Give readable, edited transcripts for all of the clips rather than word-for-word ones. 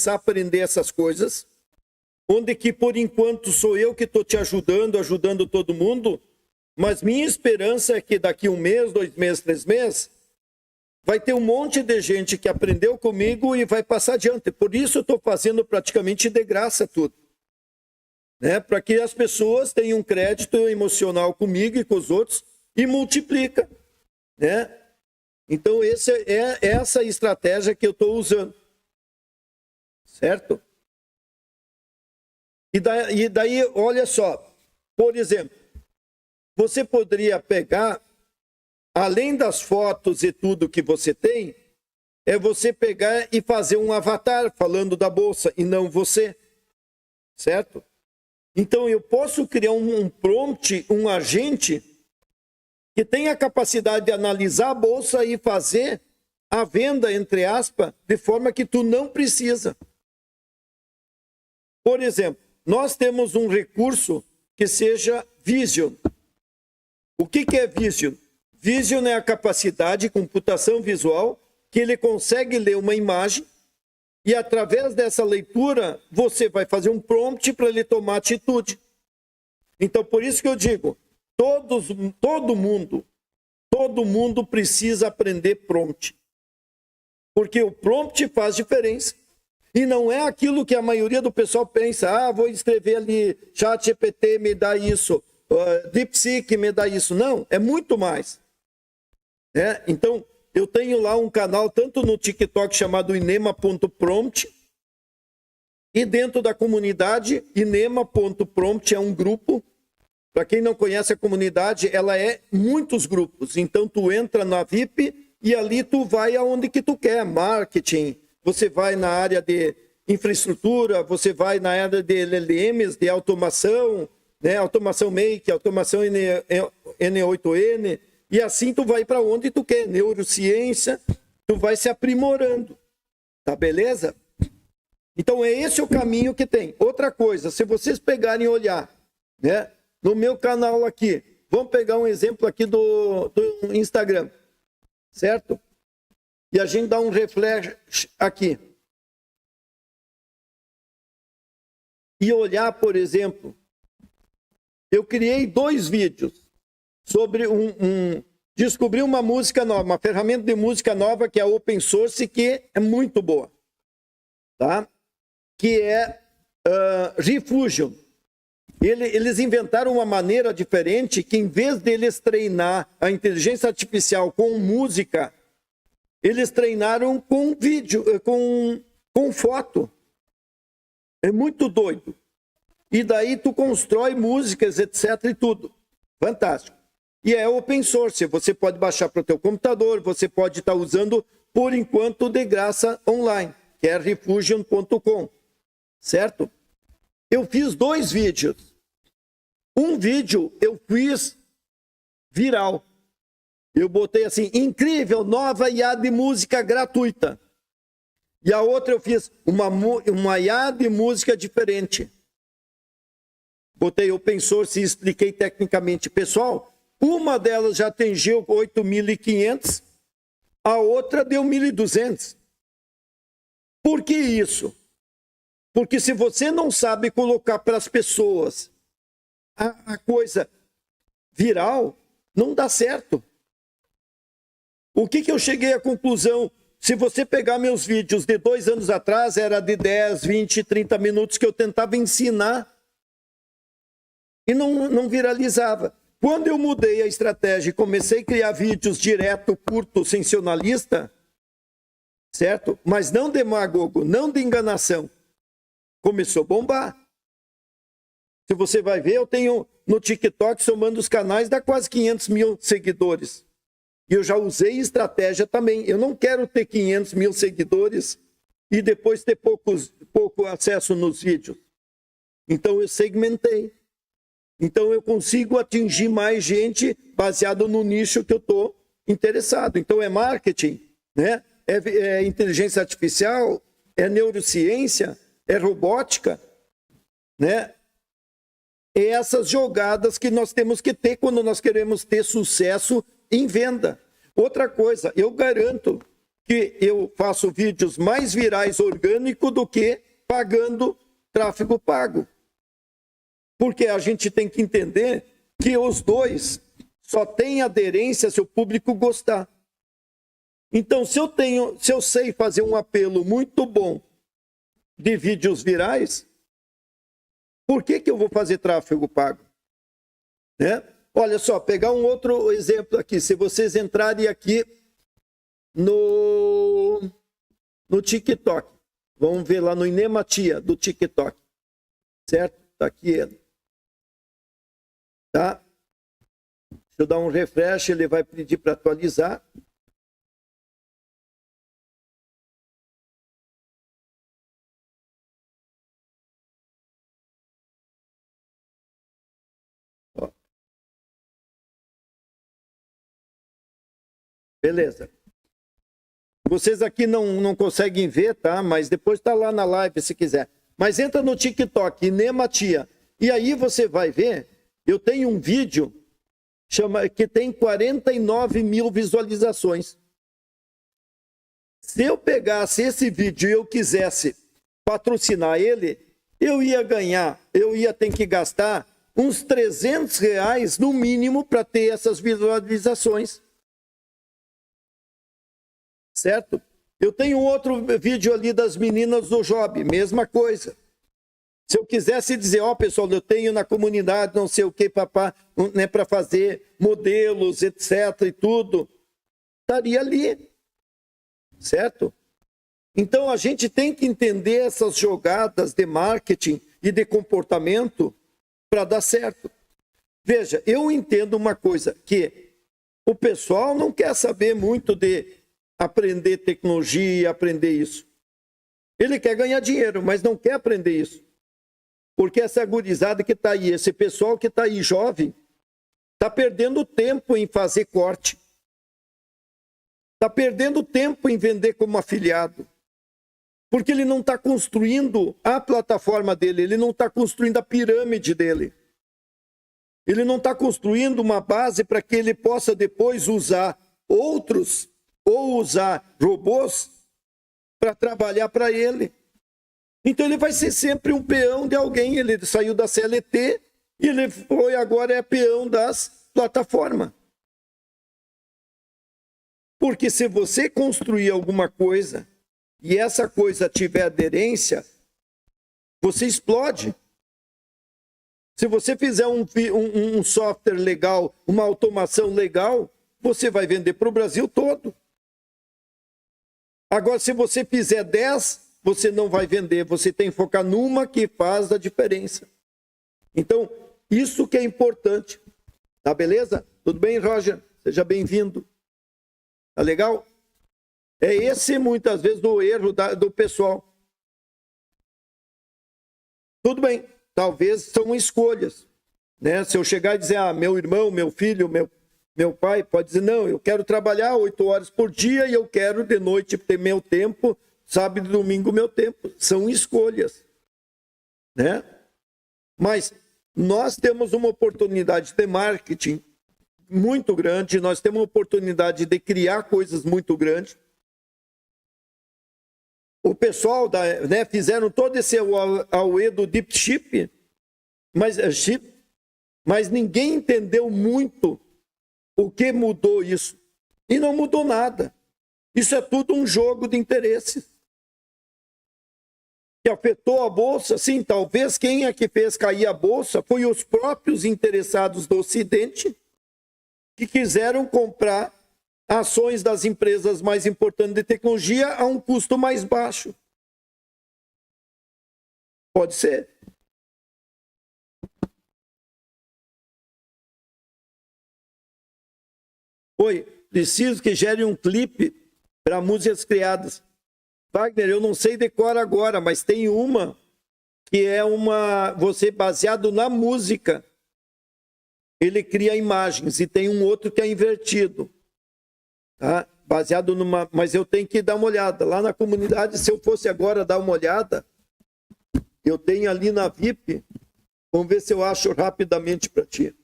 começar a aprender essas coisas, onde que por enquanto sou eu que estou te ajudando todo mundo, mas minha esperança é que daqui 1 mês, 2 meses, 3 meses, vai ter um monte de gente que aprendeu comigo e vai passar adiante. Por isso eu estou fazendo praticamente de graça tudo. Né? Para que as pessoas tenham um crédito emocional comigo e com os outros e multiplica. Né? Então essa é a estratégia que eu estou usando. Certo? E daí, olha só, por exemplo, você poderia pegar, além das fotos e tudo que você tem, é você pegar e fazer um avatar falando da bolsa e não você, certo? Então eu posso criar um prompt, um agente que tenha a capacidade de analisar a bolsa e fazer a venda, entre aspas, de forma que tu não precisa. Por exemplo, nós temos um recurso que seja Vision. O que é Vision? Vision é a capacidade de computação visual que ele consegue ler uma imagem e através dessa leitura você vai fazer um prompt para ele tomar atitude. Então, por isso que eu digo, todo mundo precisa aprender prompt. Porque o prompt faz diferença. E não é aquilo que a maioria do pessoal pensa, vou escrever ali, ChatGPT me dá isso, DeepSeek me dá isso. Não, é muito mais. Então, eu tenho lá um canal, tanto no TikTok chamado inema.prompt, e dentro da comunidade, inema.prompt é um grupo. Para quem não conhece a comunidade, ela é muitos grupos. Então, tu entra na VIP e ali tu vai aonde que tu quer, marketing. Você vai na área de infraestrutura, você vai na área de LLMs, de automação, né? Automação Make, automação N8N, e assim tu vai para onde tu quer, neurociência, tu vai se aprimorando, tá beleza? Então é esse o caminho que tem. Outra coisa, se vocês pegarem e olhar, né? No meu canal aqui, vamos pegar um exemplo aqui do Instagram, certo? E a gente dá um refresh aqui. E olhar, por exemplo, eu criei 2 vídeos sobre descobri uma música nova, uma ferramenta de música nova que é open source, que é muito boa. Tá? Que é Refusion. Eles inventaram uma maneira diferente que, em vez deles treinar a inteligência artificial com música, eles treinaram com vídeo, com foto. É muito doido. E daí tu constrói músicas, etc. e tudo. Fantástico. E é open source. Você pode baixar para o teu computador, você pode estar usando, por enquanto, de graça online, que é refusion.com. Certo? Eu fiz 2 vídeos. Um vídeo eu fiz viral. Eu botei assim, incrível, nova IA de música gratuita. E a outra eu fiz uma IA de música diferente. Botei open source e expliquei tecnicamente. Pessoal, uma delas já atingiu 8.500, a outra deu 1.200. Por que isso? Porque se você não sabe colocar para as pessoas a coisa viral, não dá certo. O que eu cheguei à conclusão? Se você pegar meus vídeos de 2 anos atrás, era de 10, 20, 30 minutos que eu tentava ensinar e não viralizava. Quando eu mudei a estratégia e comecei a criar vídeos direto, curto, sensacionalista, certo? Mas não demagogo, não de enganação, começou a bombar. Se você vai ver, eu tenho no TikTok, somando os canais, dá quase 500 mil seguidores. E eu já usei estratégia também. Eu não quero ter 500 mil seguidores e depois ter pouco acesso nos vídeos. Então eu segmentei. Então eu consigo atingir mais gente baseado no nicho que eu estou interessado. Então é marketing, né? É inteligência artificial, é neurociência, é robótica, né? É essas jogadas que nós temos que ter quando nós queremos ter sucesso em venda. Outra coisa, eu garanto que eu faço vídeos mais virais orgânico do que pagando tráfego pago. Porque a gente tem que entender que os dois só têm aderência se o público gostar. Então, se eu sei fazer um apelo muito bom de vídeos virais, por que eu vou fazer tráfego pago? Né? Olha só, pegar um outro exemplo aqui. Se vocês entrarem aqui no TikTok, vamos ver lá no Inematia do TikTok, certo? Está aqui ele. Tá? Deixa eu dar um refresh, ele vai pedir para atualizar. Beleza. Vocês aqui não conseguem ver, tá? Mas depois está lá na live, se quiser. Mas entra no TikTok, Inematia. E aí você vai ver, eu tenho um vídeo que tem 49 mil visualizações. Se eu pegasse esse vídeo e eu quisesse patrocinar ele, eu ia ter que gastar uns R$300 no mínimo para ter essas visualizações. Certo? Eu tenho outro vídeo ali das meninas do Job, mesma coisa. Se eu quisesse dizer, ó, pessoal, eu tenho na comunidade não sei o que, papá, né, para fazer modelos, etc. e tudo, estaria ali. Certo? Então a gente tem que entender essas jogadas de marketing e de comportamento para dar certo. Veja, eu entendo uma coisa, que o pessoal não quer saber muito de aprender tecnologia, aprender isso. Ele quer ganhar dinheiro, mas não quer aprender isso. Porque essa gurizada que está aí, esse pessoal que está aí jovem, está perdendo tempo em fazer corte. Está perdendo tempo em vender como afiliado. Porque ele não está construindo a plataforma dele, ele não está construindo a pirâmide dele. Ele não está construindo uma base para que ele possa depois usar outros ou usar robôs para trabalhar para ele. Então ele vai ser sempre um peão de alguém. Ele saiu da CLT e ele foi agora é peão das plataformas. Porque se você construir alguma coisa e essa coisa tiver aderência, você explode. Se você fizer um software legal, uma automação legal, você vai vender para o Brasil todo. Agora, se você fizer 10, você não vai vender. Você tem que focar numa que faz a diferença. Então, isso que é importante. Tá beleza? Tudo bem, Roger? Seja bem-vindo. Tá legal? É esse, muitas vezes, o erro do pessoal. Tudo bem. Talvez são escolhas. Né? Se eu chegar e dizer, meu irmão, meu filho, meu pai pode dizer, não, eu quero trabalhar 8 horas por dia e eu quero de noite ter meu tempo, sábado e domingo meu tempo. São escolhas. Né? Mas nós temos uma oportunidade de marketing muito grande, nós temos uma oportunidade de criar coisas muito grandes. O pessoal né, fizeram todo esse auê do Deep Chip, mas ninguém entendeu muito o que mudou isso. E não mudou nada. Isso é tudo um jogo de interesses. Que afetou a Bolsa, sim, talvez quem é que fez cair a Bolsa foi os próprios interessados do Ocidente que quiseram comprar ações das empresas mais importantes de tecnologia a um custo mais baixo. Pode ser. Oi, preciso que gere um clipe para músicas criadas. Wagner, eu não sei decor agora, mas tem uma que é você baseado na música. Ele cria imagens e tem um outro que é invertido. Tá? Baseado numa... Mas eu tenho que dar uma olhada. Lá na comunidade, se eu fosse agora dar uma olhada, eu tenho ali na VIP. Vamos ver se eu acho rapidamente para ti.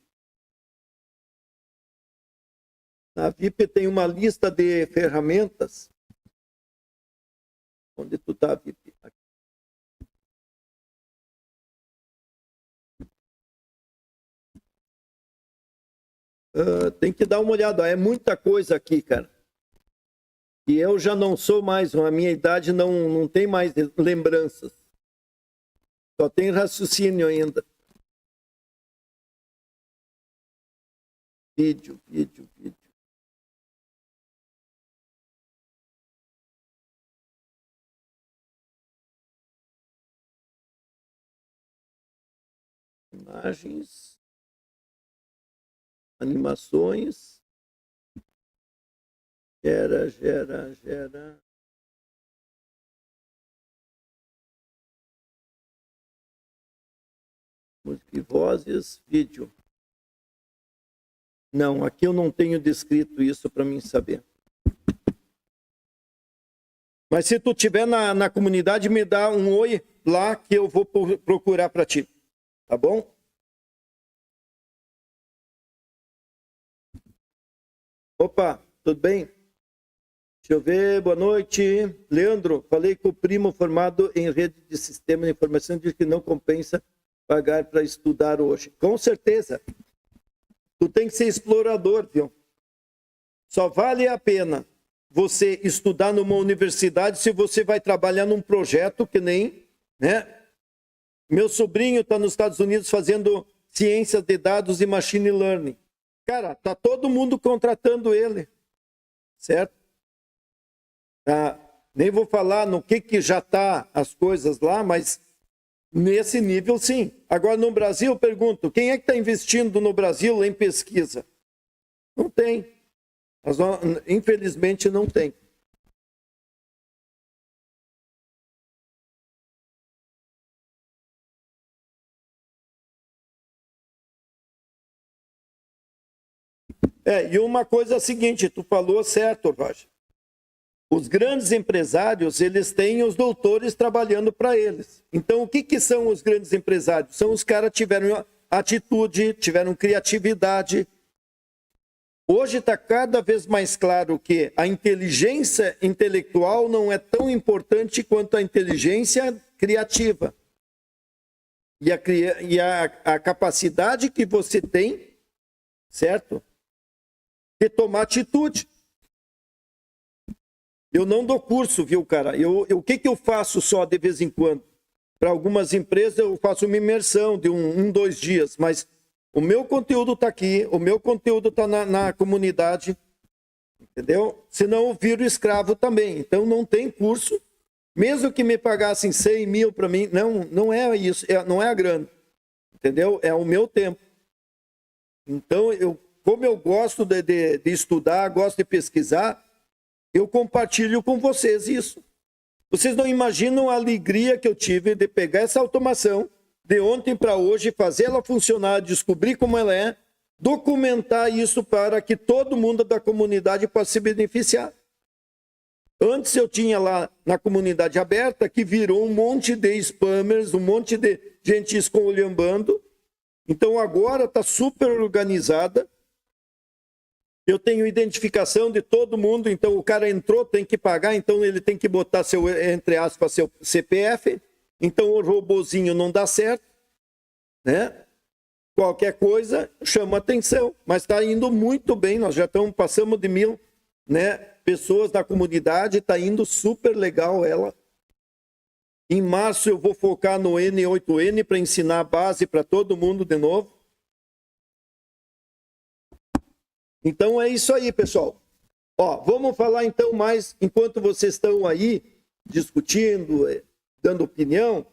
Na VIP tem uma lista de ferramentas. Onde tu tá, Vivi? Tem que dar uma olhada. É muita coisa aqui, cara. E eu já não sou mais, a minha idade não tem mais lembranças. Só tem raciocínio ainda. Vídeo. Imagens. Animações. Gera. Música e vozes, vídeo. Não, aqui eu não tenho descrito isso para mim saber. Mas se tu tiver na comunidade, me dá um oi lá que eu vou procurar para ti. Tá bom? Opa, tudo bem? Deixa eu ver, boa noite. Leandro, falei com o primo formado em rede de sistema de informação, diz que não compensa pagar para estudar hoje. Com certeza. Tu tem que ser explorador, viu? Só vale a pena você estudar numa universidade se você vai trabalhar num projeto que nem, né? Meu sobrinho está nos Estados Unidos fazendo ciência de dados e machine learning. Cara, tá todo mundo contratando ele, certo? Nem vou falar no que já tá as coisas lá, mas nesse nível sim. Agora no Brasil, eu pergunto, quem é que está investindo no Brasil em pesquisa? Não tem. Infelizmente não tem. E uma coisa é a seguinte, tu falou certo, Roger. Os grandes empresários, eles têm os doutores trabalhando para eles. Então, o que são os grandes empresários? São os caras que tiveram atitude, tiveram criatividade. Hoje está cada vez mais claro que a inteligência intelectual não é tão importante quanto a inteligência criativa. E a capacidade que você tem, certo? De tomar atitude. Eu não dou curso, viu, cara? O que eu faço só de vez em quando? Para algumas empresas eu faço uma imersão de 2 dias, mas o meu conteúdo está aqui, o meu conteúdo está na comunidade, entendeu? Senão eu viro escravo também. Então não tem curso, mesmo que me pagassem 100 mil para mim, não é isso, não é a grana, entendeu? É o meu tempo. Então, como eu gosto de estudar, gosto de pesquisar, eu compartilho com vocês isso. Vocês não imaginam a alegria que eu tive de pegar essa automação de ontem para hoje, fazer ela funcionar, descobrir como ela é, documentar isso para que todo mundo da comunidade possa se beneficiar. Antes eu tinha lá na comunidade aberta que virou um monte de spammers, um monte de gente esculhambando. Então agora está super organizada. Eu tenho identificação de todo mundo, então o cara entrou, tem que pagar, então ele tem que botar seu, entre aspas, seu CPF, então o robozinho não dá certo, né? Qualquer coisa chama atenção, mas está indo muito bem, nós já passamos de 1.000, né, pessoas na comunidade, está indo super legal ela. Em março eu vou focar no N8N para ensinar a base para todo mundo de novo. Então é isso aí, pessoal. Vamos falar então mais, enquanto vocês estão aí discutindo, dando opinião,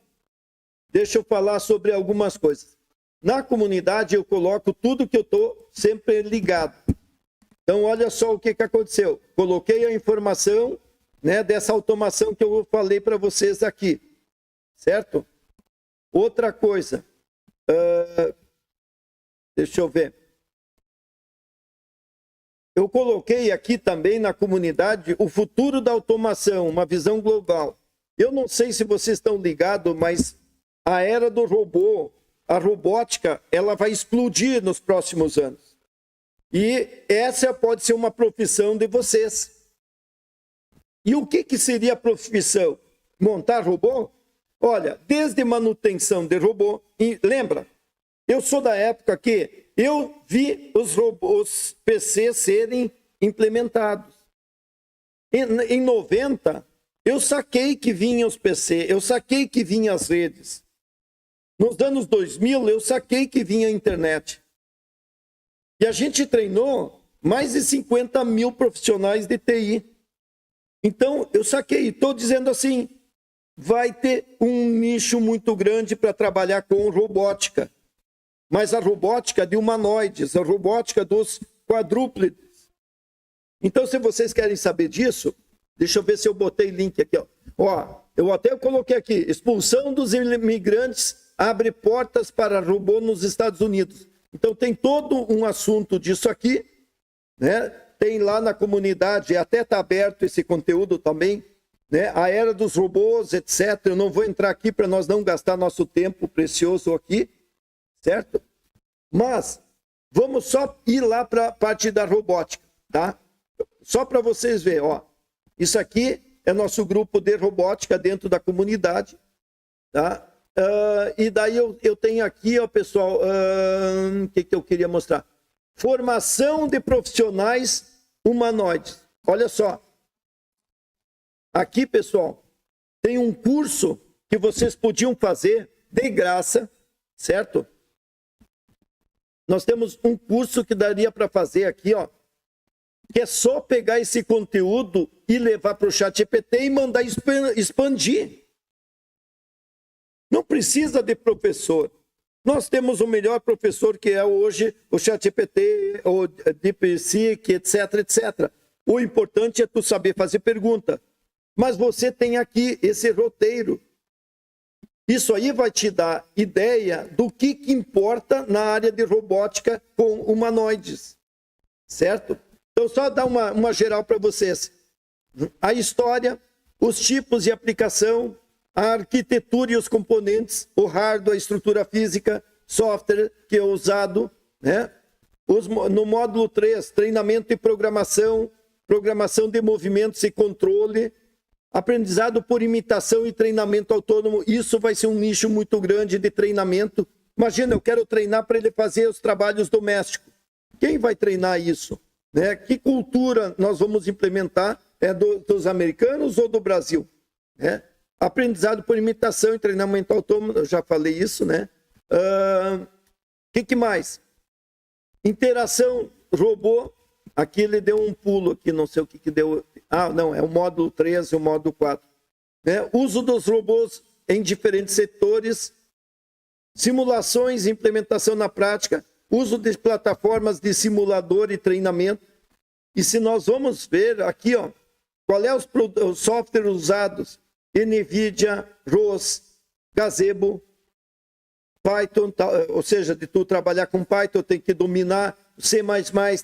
deixa eu falar sobre algumas coisas. Na comunidade eu coloco tudo que eu estou sempre ligado. Então olha só o que aconteceu. Coloquei a informação, né, dessa automação que eu falei para vocês aqui, certo? Outra coisa, deixa eu ver. Eu coloquei aqui também na comunidade o futuro da automação, uma visão global. Eu não sei se vocês estão ligados, mas a era do robô, a robótica, ela vai explodir nos próximos anos. E essa pode ser uma profissão de vocês. E o que seria a profissão? montar robô? Olha, desde manutenção de robô, e lembra, eu sou da época que eu vi os PCs serem implementados. Em 90, eu saquei que vinham os PC, eu saquei que vinham as redes. Nos anos 2000, eu saquei que vinha a internet. E a gente treinou mais de 50 mil profissionais de TI. Então, eu saquei. Estou dizendo assim, vai ter um nicho muito grande para trabalhar com robótica. Mas a robótica de humanoides, a robótica dos quadrúpedes. Então, se vocês querem saber disso, deixa eu ver se eu botei link aqui. Ó, eu até coloquei aqui, expulsão dos imigrantes abre portas para robô nos Estados Unidos. Então, tem todo um assunto disso aqui, né? Tem lá na comunidade, até está aberto esse conteúdo também, né? A era dos robôs, etc. Eu não vou entrar aqui para nós não gastar nosso tempo precioso aqui, certo? Mas vamos só ir lá para a parte da robótica, tá? Só para vocês verem, ó. Isso aqui é nosso grupo de robótica dentro da comunidade, tá? E daí eu tenho aqui, ó, pessoal, o que eu queria mostrar? Formação de profissionais humanoides. Olha só. Aqui, pessoal, tem um curso que vocês podiam fazer de graça, certo? Nós temos um curso que daria para fazer aqui, ó, que é só pegar esse conteúdo e levar para o ChatGPT e mandar expandir. Não precisa de professor. Nós temos o melhor professor que é hoje o ChatGPT, o DeepSeek, etc, etc. O importante é tu saber fazer pergunta. Mas você tem aqui esse roteiro. Isso aí vai te dar ideia do que importa na área de robótica com humanoides. Certo? Então, só dar uma geral para vocês. A história, os tipos de aplicação, a arquitetura e os componentes, o hardware, a estrutura física, software que é usado, né? No módulo 3, treinamento e programação, programação de movimentos e controle, aprendizado por imitação e treinamento autônomo. Isso vai ser um nicho muito grande de treinamento. Imagina, eu quero treinar para ele fazer os trabalhos domésticos. Quem vai treinar isso? Né? Que cultura nós vamos implementar? É dos americanos ou do Brasil? Né? Aprendizado por imitação e treinamento autônomo, eu já falei isso, né? Que mais? Interação robô, aqui ele deu um pulo aqui, não sei o que deu. Ah, não, é o módulo 3 e o módulo 4. Né? Uso dos robôs em diferentes setores, simulações e implementação na prática, uso de plataformas de simulador e treinamento. E se nós vamos ver aqui, ó, qual é os softwares usados? NVIDIA, ROS, Gazebo, Python, ou seja, de tu trabalhar com Python tem que dominar, C++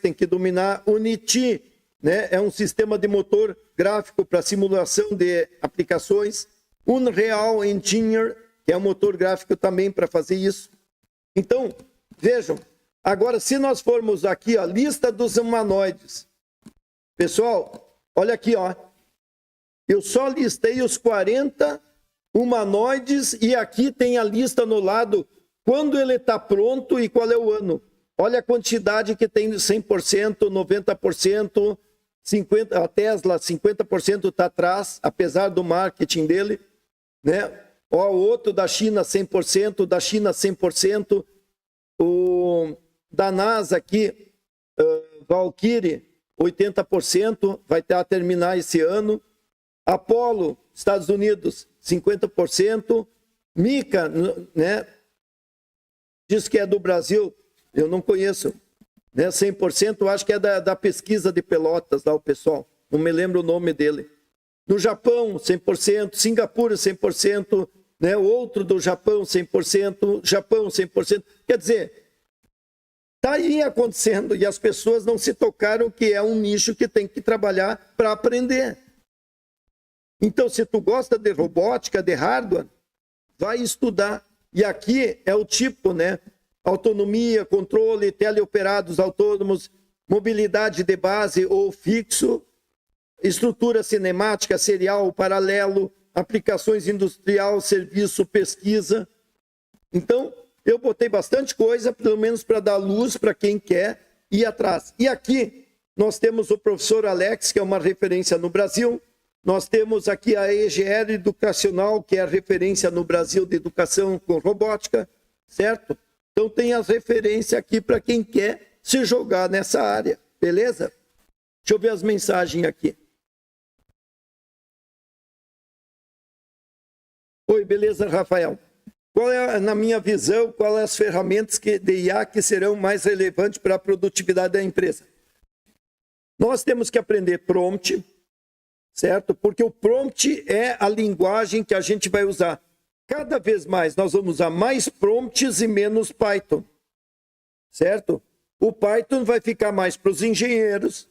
tem que dominar, Unity, né, é um sistema de motor gráfico para simulação de aplicações, Unreal Engine, que é um motor gráfico também para fazer isso. Então, vejam, agora se nós formos aqui, a lista dos humanoides, pessoal, olha aqui, ó. Eu só listei os 40 humanoides e aqui tem a lista no lado quando ele está pronto e qual é o ano. Olha a quantidade que tem de 100%, 90%, 50%, a Tesla 50% está atrás, apesar do marketing dele. Né? Ó, o outro da China 100%, da China 100%, o da NASA aqui, Valkyrie 80%, vai ter a terminar esse ano. Apollo, Estados Unidos, 50%. Mica, né? Diz que é do Brasil, eu não conheço. Né? 100%, acho que é da pesquisa de Pelotas, lá o pessoal. Não me lembro o nome dele. No Japão, 100%. Singapura, 100%. Né? Outro do Japão, 100%. Japão, 100%. Quer dizer, está aí acontecendo e as pessoas não se tocaram que é um nicho que tem que trabalhar para aprender. Então, se tu gosta de robótica, de hardware, vai estudar. E aqui é o tipo, né? Autonomia, controle, teleoperados autônomos, mobilidade de base ou fixo, estrutura cinemática, serial, paralelo, aplicações industrial, serviço, pesquisa. Então, eu botei bastante coisa, pelo menos para dar luz para quem quer ir atrás. E aqui nós temos o professor Alex, que é uma referência no Brasil. Nós temos aqui a EGR Educacional, que é a referência no Brasil de educação com robótica, certo? Então tem as referências aqui para quem quer se jogar nessa área, beleza? Deixa eu ver as mensagens aqui. Oi, beleza, Rafael? Qual é, na minha visão, quais as ferramentas de IA que serão mais relevantes para a produtividade da empresa? Nós temos que aprender prompt, certo? Porque o prompt é a linguagem que a gente vai usar. Cada vez mais nós vamos usar mais prompts e menos Python, certo? O Python vai ficar mais para os engenheiros.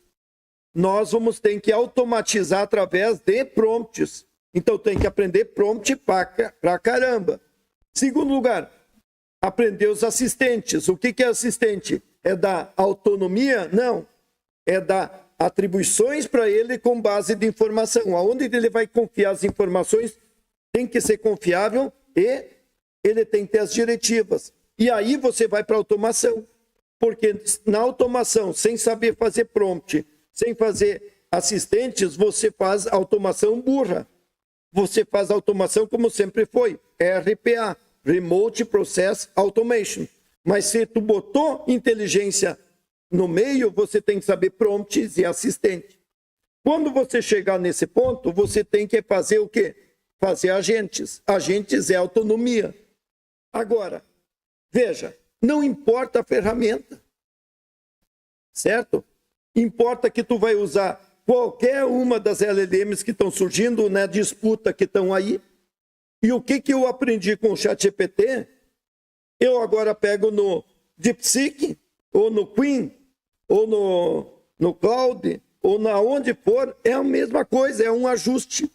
Nós vamos ter que automatizar através de prompts. Então tem que aprender prompt pra caramba. Segundo lugar, aprender os assistentes. O que é assistente? É dar autonomia? Não. É dar atribuições para ele com base de informação. Aonde ele vai confiar as informações tem que ser confiável e ele tem que ter as diretivas. E aí você vai para a automação. Porque na automação, sem saber fazer prompt, sem fazer assistentes, você faz automação burra. Você faz automação como sempre foi, RPA, Remote Process Automation. Mas se tu botou inteligência no meio, você tem que saber prompts e assistente. Quando você chegar nesse ponto, você tem que fazer o quê? Fazer agentes. Agentes é autonomia. Agora, veja, não importa a ferramenta, certo? Importa que tu vai usar qualquer uma das LLMs que estão surgindo na disputa que estão aí. E o que eu aprendi com o ChatGPT? Eu agora pego no DeepSeek, ou no Queen, ou no Cloud, ou na onde for, é a mesma coisa, é um ajuste.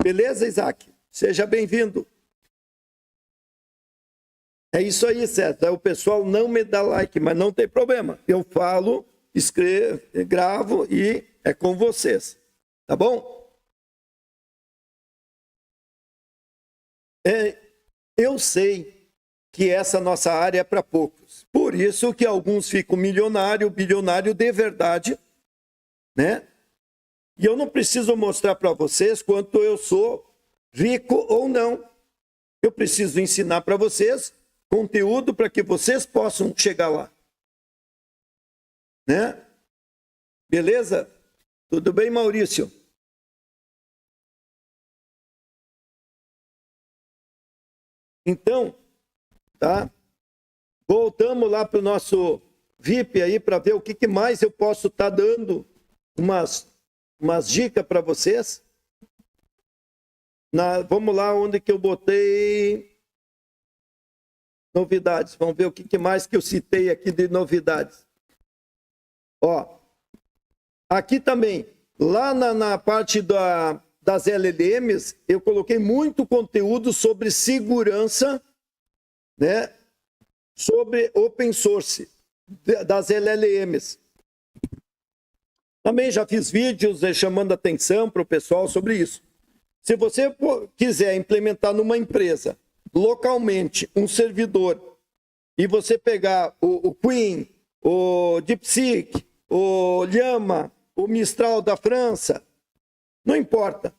Beleza, Isaac? Seja bem-vindo. É isso aí, certo? O pessoal não me dá like, mas não tem problema. Eu falo, escrevo, gravo e é com vocês. Tá bom? Eu sei que essa nossa área é para poucos. Por isso que alguns ficam bilionário de verdade, né? E eu não preciso mostrar para vocês quanto eu sou rico ou não. Eu preciso ensinar para vocês conteúdo para que vocês possam chegar lá. Né? Beleza? Tudo bem, Maurício? Então, tá? Voltamos lá para o nosso VIP aí para ver o que mais eu posso estar dando umas dicas para vocês. Vamos lá onde que eu botei novidades. Vamos ver o que mais que eu citei aqui de novidades. Ó, aqui também, lá na parte das LLMs, eu coloquei muito conteúdo sobre segurança, né? Sobre open source das LLMs. Também já fiz vídeos chamando atenção para o pessoal sobre isso. Se você quiser implementar numa empresa, localmente, um servidor, e você pegar o Queen, o DeepSeek, o Llama, o Mistral da França, não importa.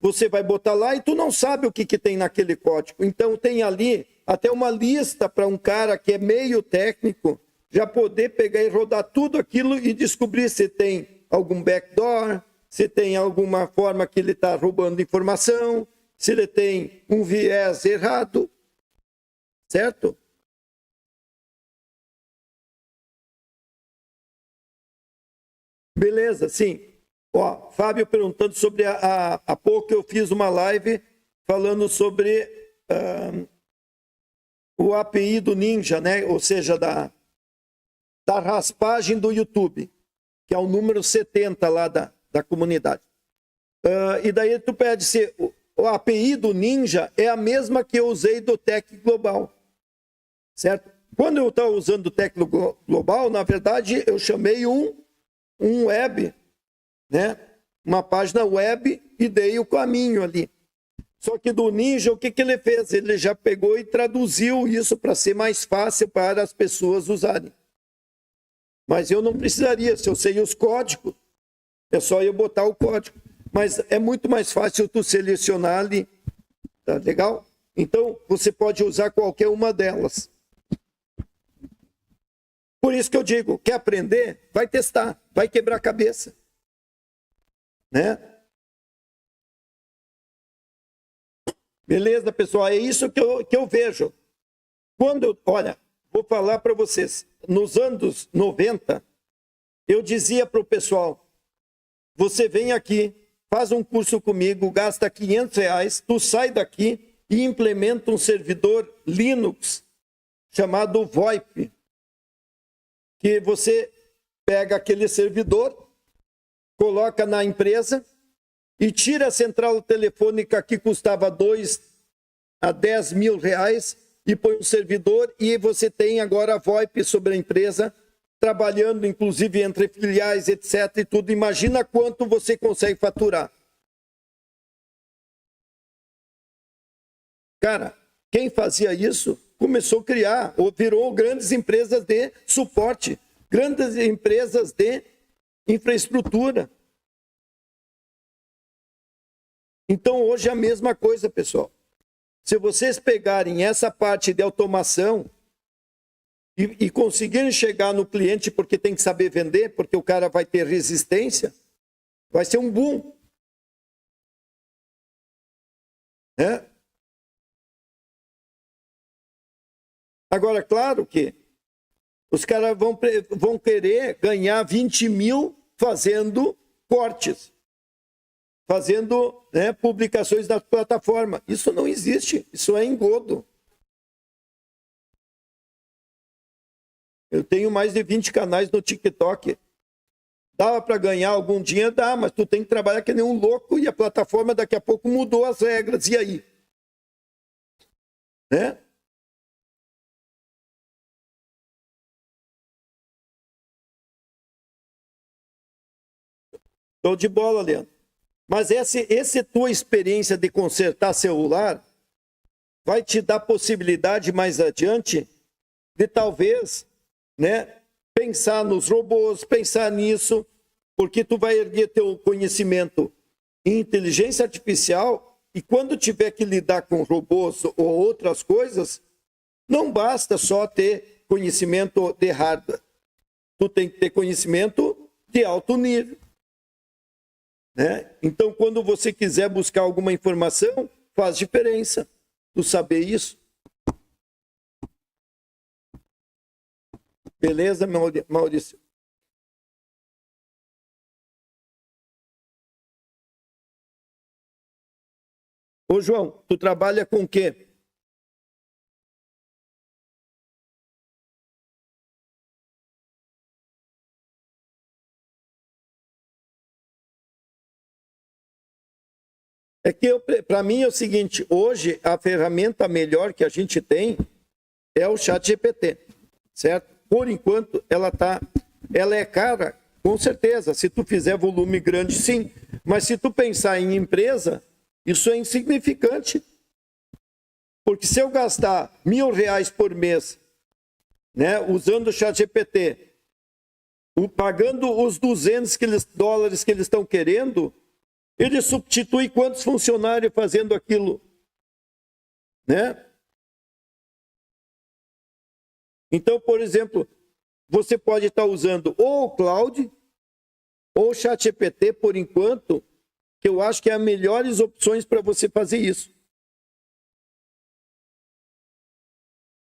Você vai botar lá e tu não sabe o que tem naquele código. Então tem ali até uma lista para um cara que é meio técnico já poder pegar e rodar tudo aquilo e descobrir se tem algum backdoor, se tem alguma forma que ele está roubando informação, se ele tem um viés errado, certo? Beleza, sim. Ó, Fábio perguntando sobre há pouco eu fiz uma live falando sobre o API do Ninja, né? Ou seja, da raspagem do YouTube, que é o número 70 lá da comunidade. E daí tu pede se o API do Ninja é a mesma que eu usei do Tech Global, certo? Quando eu estava usando o Tech Global, na verdade, eu chamei um web, né? Uma página web e dei o caminho ali. Só que do Ninja, o que ele fez? Ele já pegou e traduziu isso para ser mais fácil para as pessoas usarem. Mas eu não precisaria, se eu sei os códigos, é só eu botar o código. Mas é muito mais fácil tu selecionar ali. Tá legal? Então, você pode usar qualquer uma delas. Por isso que eu digo, quer aprender? Vai testar, vai quebrar a cabeça. Né? Beleza, pessoal? É isso que eu vejo. Olha, vou falar para vocês. Nos anos 90, eu dizia para o pessoal, você vem aqui, faz um curso comigo, gasta R$500, tu sai daqui e implementa um servidor Linux chamado VoIP, que você pega aquele servidor, coloca na empresa e tira a central telefônica que custava 2 a 10 mil reais e põe um servidor e você tem agora a VoIP sobre a empresa, trabalhando inclusive entre filiais, etc. e tudo. Imagina quanto você consegue faturar. Cara, quem fazia isso começou a criar, ou virou grandes empresas de suporte, grandes empresas de infraestrutura. Então, hoje é a mesma coisa, pessoal. Se vocês pegarem essa parte de automação e conseguirem chegar no cliente, porque tem que saber vender, porque o cara vai ter resistência, vai ser um boom. Né? Agora, claro que os caras vão querer ganhar 20 mil fazendo cortes, fazendo, né, publicações na plataforma. Isso não existe, isso é engodo. Eu tenho mais de 20 canais no TikTok. Dava para ganhar algum dinheiro? Dá, mas tu tem que trabalhar que nem um louco e a plataforma daqui a pouco mudou as regras. E aí? Né? Estou de bola, Leandro. Mas essa tua experiência de consertar celular vai te dar possibilidade mais adiante de talvez, né, pensar nos robôs, pensar nisso, porque tu vai erguer teu conhecimento em inteligência artificial e quando tiver que lidar com robôs ou outras coisas, não basta só ter conhecimento de hardware. Tu tem que ter conhecimento de alto nível. Né? Então, quando você quiser buscar alguma informação, faz diferença tu saber isso. Beleza, Maurício? Ô, João, tu trabalha com o quê? É que para mim é o seguinte, hoje a ferramenta melhor que a gente tem é o ChatGPT, certo? Por enquanto ela é cara, com certeza, se tu fizer volume grande, sim. Mas se tu pensar em empresa, isso é insignificante. Porque se eu gastar R$1.000 por mês, né, usando o ChatGPT, pagando os $200 que eles estão querendo, ele substitui quantos funcionários fazendo aquilo? Né? Então, por exemplo, você pode estar usando ou o Cloud ou o ChatGPT por enquanto, que eu acho que é as melhores opções para você fazer isso.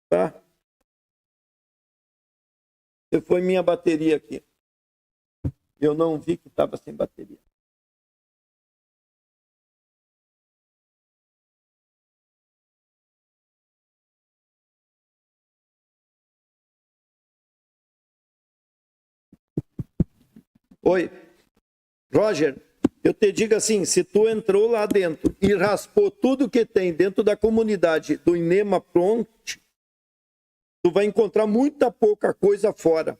Tá? Foi minha bateria aqui. Eu não vi que estava sem bateria. Oi, Roger, eu te digo assim, se tu entrou lá dentro e raspou tudo que tem dentro da comunidade do Inema Prompt, tu vai encontrar muita pouca coisa fora.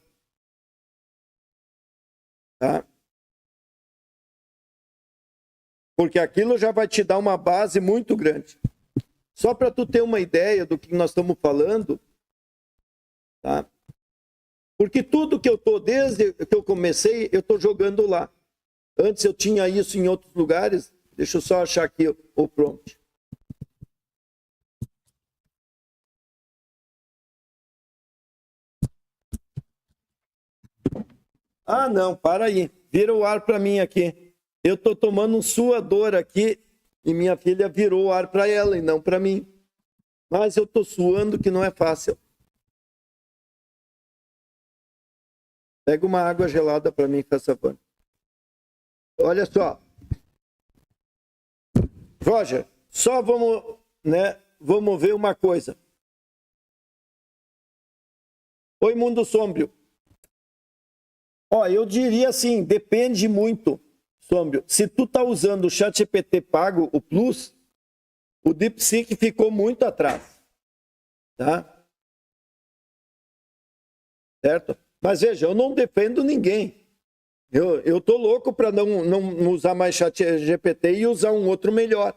Tá? porque aquilo já vai te dar uma base muito grande. Só para tu ter uma ideia do que nós estamos falando, tá? Porque tudo que eu estou, desde que eu comecei, eu estou jogando lá. Antes eu tinha isso em outros lugares. Deixa eu só achar aqui o prompt. Ah, não, para aí. Vira o ar para mim aqui. Eu estou tomando um suador aqui e minha filha virou o ar para ela e não para mim. Mas eu estou suando que não é fácil. Pega uma água gelada para mim, por favor. Olha só. Roger, só vamos ver uma coisa. Oi, Mundo Sombrio. Ó, eu diria assim, depende muito, Sombrio. Se tu tá usando o ChatGPT pago, o Plus, o DeepSeek ficou muito atrás. Tá? Certo? Mas veja, eu não defendo ninguém. Eu tô louco para não usar mais ChatGPT e usar um outro melhor.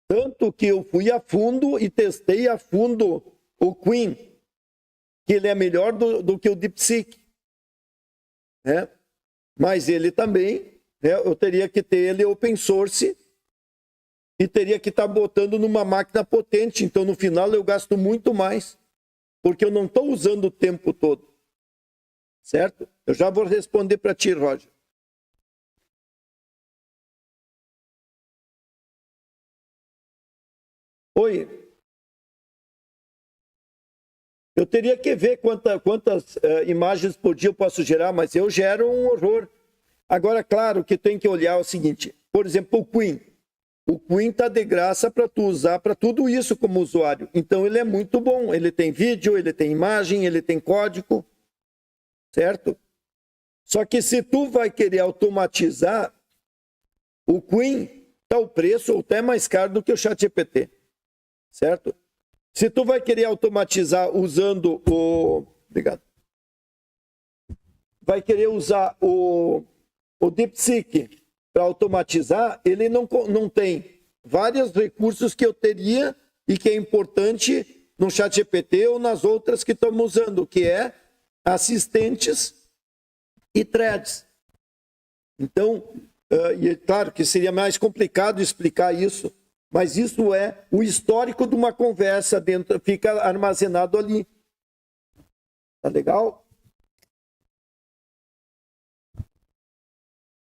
Tanto que eu fui a fundo e testei a fundo o Queen, que ele é melhor do que o DeepSeek. Né? Mas ele também, né, eu teria que ter ele open source e teria que estar botando numa máquina potente. Então, no final, eu gasto muito mais, porque eu não estou usando o tempo todo. Certo? Eu já vou responder para ti, Roger. Oi. Eu teria que ver quantas imagens por dia eu posso gerar, mas eu gero um horror. Agora, claro que tem que olhar o seguinte, por exemplo, o Queen. O Queen está de graça para tu usar para tudo isso como usuário. Então, ele é muito bom. Ele tem vídeo, ele tem imagem, ele tem código. Certo? Só que se tu vai querer automatizar, o Queen está o preço ou até mais caro do que o ChatGPT. Certo? Se tu vai querer automatizar usando o... Obrigado. Vai querer usar o DeepSeek para automatizar, ele não tem vários recursos que eu teria e que é importante no ChatGPT ou nas outras que estamos usando, que é assistentes e threads. Então, e é claro que seria mais complicado explicar isso, mas isso é o histórico de uma conversa dentro, fica armazenado ali. Tá legal?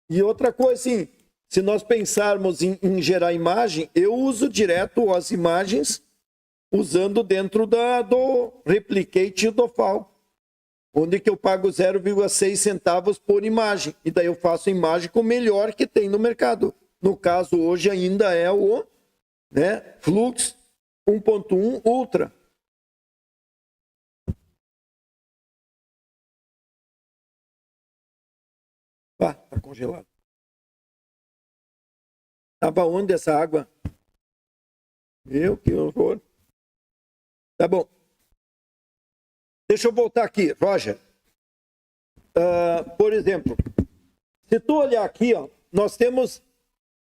E outra coisa, assim, se nós pensarmos em gerar imagem, eu uso direto as imagens usando dentro do Replicate do FAL, onde que eu pago 0,6 centavos por imagem. E daí eu faço a imagem com o melhor que tem no mercado. No caso, hoje ainda é o Flux 1.1 Ultra. Ah, tá congelado. Tava onde essa água? Que horror. Tá bom. Deixa eu voltar aqui, Roger. Por exemplo, se tu olhar aqui, ó, nós temos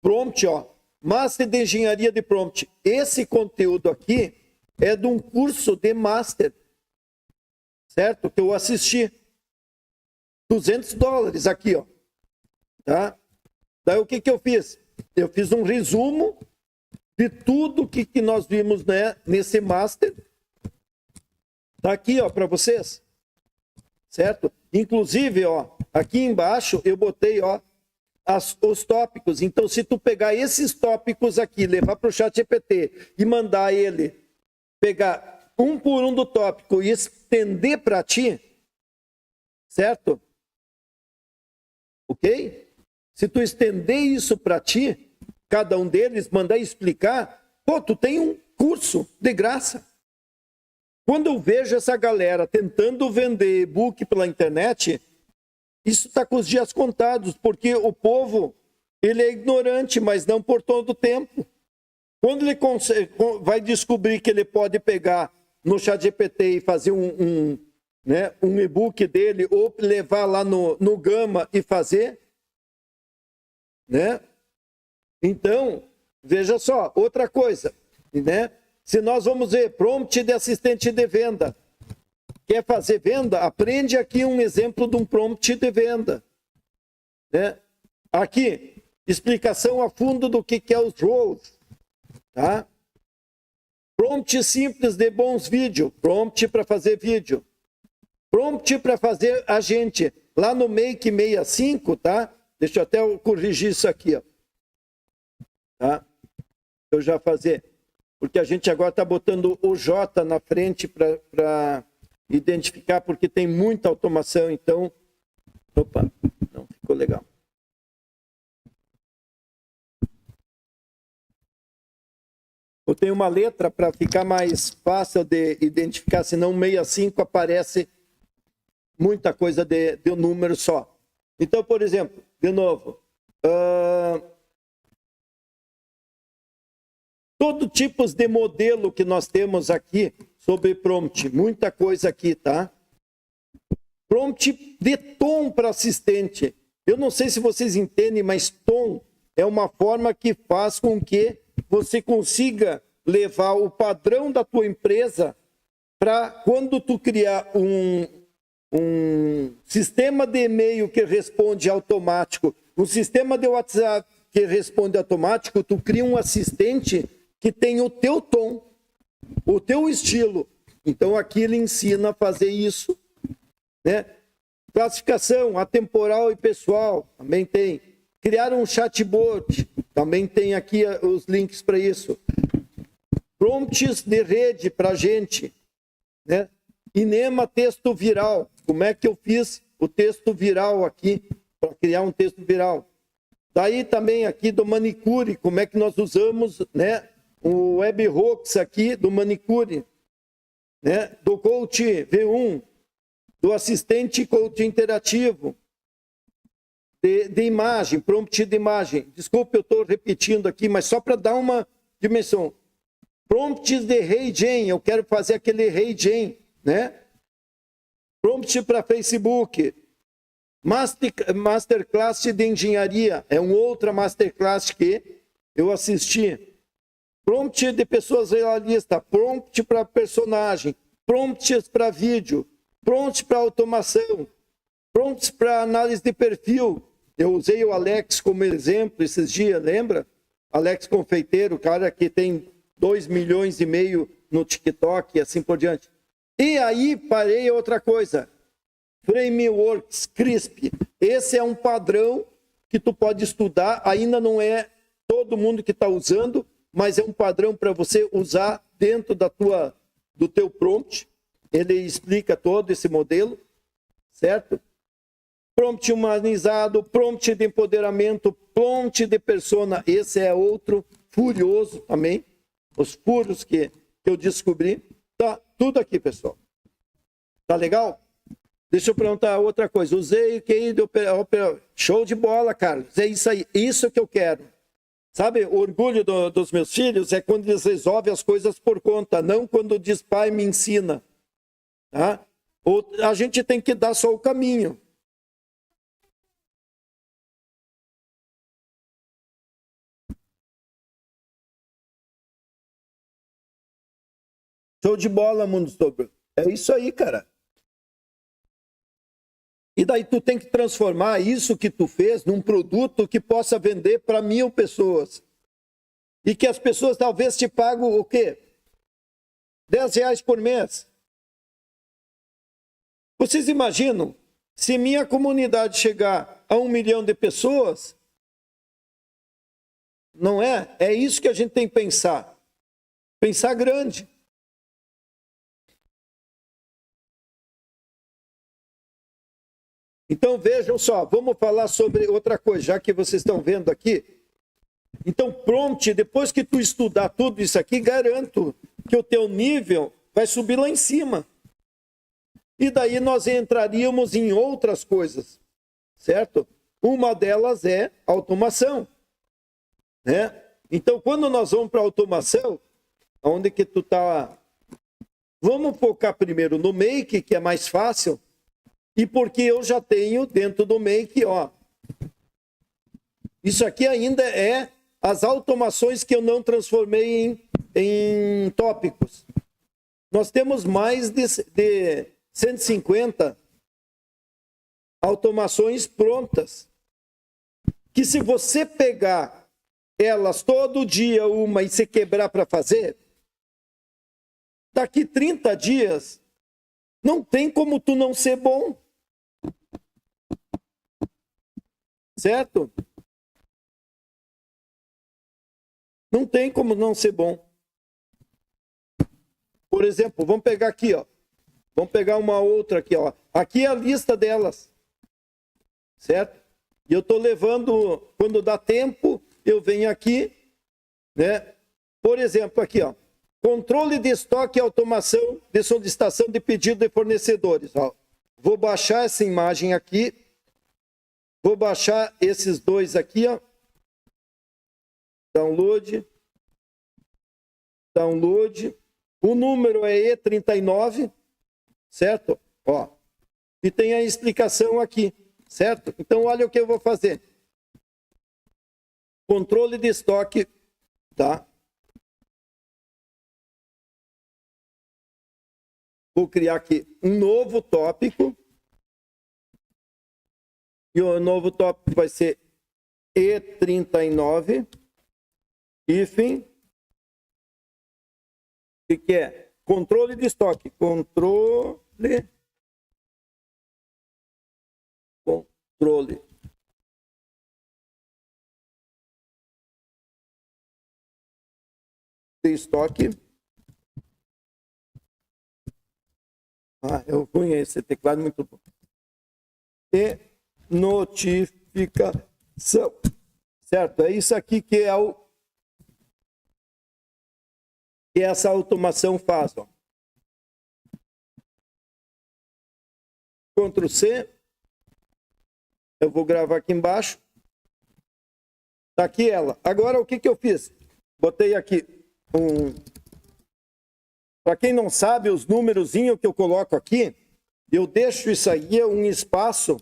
prompt, ó, Master de Engenharia de Prompt. Esse conteúdo aqui é de um curso de Master, certo? Que eu assisti. $200 aqui, ó. Tá? Daí o que eu fiz? Eu fiz um resumo de tudo que nós vimos, né, nesse Master. Tá aqui, ó, para vocês. Certo? Inclusive, ó, aqui embaixo eu botei, ó, os tópicos. Então, se tu pegar esses tópicos aqui, levar para o ChatGPT e mandar ele pegar um por um do tópico e estender para ti, certo? Ok? Se tu estender isso para ti, cada um deles, mandar explicar, pô, tu tem um curso de graça. Quando eu vejo essa galera tentando vender e-book pela internet, isso está com os dias contados, porque o povo, ele é ignorante, mas não por todo o tempo. Quando ele vai descobrir que ele pode pegar no ChatGPT e fazer um e-book dele, ou levar lá no Gama e fazer, né? Então, veja só, outra coisa, né? Se nós vamos ver prompt de assistente de venda, quer fazer venda? Aprende aqui um exemplo de um prompt de venda, né? Aqui, explicação a fundo do que é os roles, tá? Prompt simples de bons vídeos, prompt para fazer vídeo, prompt para fazer agente. Lá no Make 65, tá? Deixa eu até corrigir isso aqui, ó. Tá? Eu já fazer, porque a gente agora está botando o J na frente para identificar, porque tem muita automação, então... Opa, não ficou legal. Eu tenho uma letra para ficar mais fácil de identificar, senão 65 aparece muita coisa de um número só. Então, por exemplo, de novo, todo tipo de modelo que nós temos aqui sobre prompt, muita coisa aqui, tá? Prompt de tom para assistente. Eu não sei se vocês entendem, mas tom é uma forma que faz com que você consiga levar o padrão da tua empresa para quando tu criar um sistema de e-mail que responde automático, um sistema de WhatsApp que responde automático, tu cria um assistente que tem o teu tom, o teu estilo. Então aqui ele ensina a fazer isso, né? Classificação atemporal e pessoal, também tem. Criar um chatbot, também tem aqui os links para isso. Prompts de rede para gente, né? Inema texto viral. Como é que eu fiz o texto viral aqui, para criar um texto viral? Daí também aqui do manicure, como é que nós usamos, né? O webhooks aqui do manicure, né? Do coach V1, do assistente coach interativo, de imagem, prompt de imagem. Desculpe, eu estou repetindo aqui, mas só para dar uma dimensão. Prompts de Hey Jane, eu quero fazer aquele Hey Jane, né? Prompt para Facebook. Masterclass de engenharia, é uma outra masterclass que eu assisti. Prompt de pessoas realistas, prompt para personagem, prompts para vídeo, prompt para automação, prompts para análise de perfil. Eu usei o Alex como exemplo esses dias, lembra? Alex Confeiteiro, cara que tem 2,5 milhões no TikTok e assim por diante. E aí parei outra coisa. Frameworks, CRISP. Esse é um padrão que tu pode estudar, ainda não é todo mundo que está usando, mas é um padrão para você usar dentro do teu prompt. Ele explica todo esse modelo, certo? Prompt humanizado, prompt de empoderamento, prompt de persona. Esse é outro furioso também. Os furos que eu descobri. Tá tudo aqui, pessoal. Tá legal? Deixa eu perguntar outra coisa. Usei o QI de operação. Show de bola, Carlos. É isso aí. Isso que eu quero. Sabe, o orgulho dos meus filhos é quando eles resolvem as coisas por conta, não quando diz pai me ensina. Tá? Ou a gente tem que dar só o caminho. Show de bola, mundo sobre. É isso aí, cara. E daí tu tem que transformar isso que tu fez num produto que possa vender para 1.000 pessoas. E que as pessoas talvez te pagam o quê? R$10 por mês. Vocês imaginam, se minha comunidade chegar a 1 milhão de pessoas, não é? É isso que a gente tem que pensar. Pensar grande. Então vejam só, vamos falar sobre outra coisa, já que vocês estão vendo aqui. Então prompt, depois que tu estudar tudo isso aqui, garanto que o teu nível vai subir lá em cima. E daí nós entraríamos em outras coisas, certo? Uma delas é automação, né? Então quando nós vamos para automação, onde que tu tá? Vamos focar primeiro no Make, que é mais fácil. E porque eu já tenho dentro do Make, ó. Isso aqui ainda é as automações que eu não transformei em tópicos. Nós temos mais de 150 automações prontas, que se você pegar elas todo dia uma e se quebrar para fazer, daqui 30 dias, não tem como tu não ser bom. Certo? Não tem como não ser bom. Por exemplo, vamos pegar aqui, ó. Vamos pegar uma outra aqui, ó. Aqui é a lista delas. Certo? E eu estou levando, quando dá tempo, eu venho aqui, né? Por exemplo, aqui, ó. Controle de estoque e automação de solicitação de pedido de fornecedores. Ó. Vou baixar essa imagem aqui. Vou baixar esses dois aqui, ó. Download. O número é E39, certo? Ó. E tem a explicação aqui, certo? Então, olha o que eu vou fazer. Controle de estoque, tá? Vou criar aqui um novo tópico. E o novo tópico vai ser E39, hífen, o que é? Controle de estoque. Controle de estoque. Eu conheço esse teclado muito bom. E notificação. Certo? É isso aqui que é que essa automação faz. Ó. Ctrl C. Eu vou gravar aqui embaixo. Está aqui ela. Agora, o que eu fiz? Botei aqui Para quem não sabe, os númerozinhos que eu coloco aqui, eu deixo isso aí um espaço,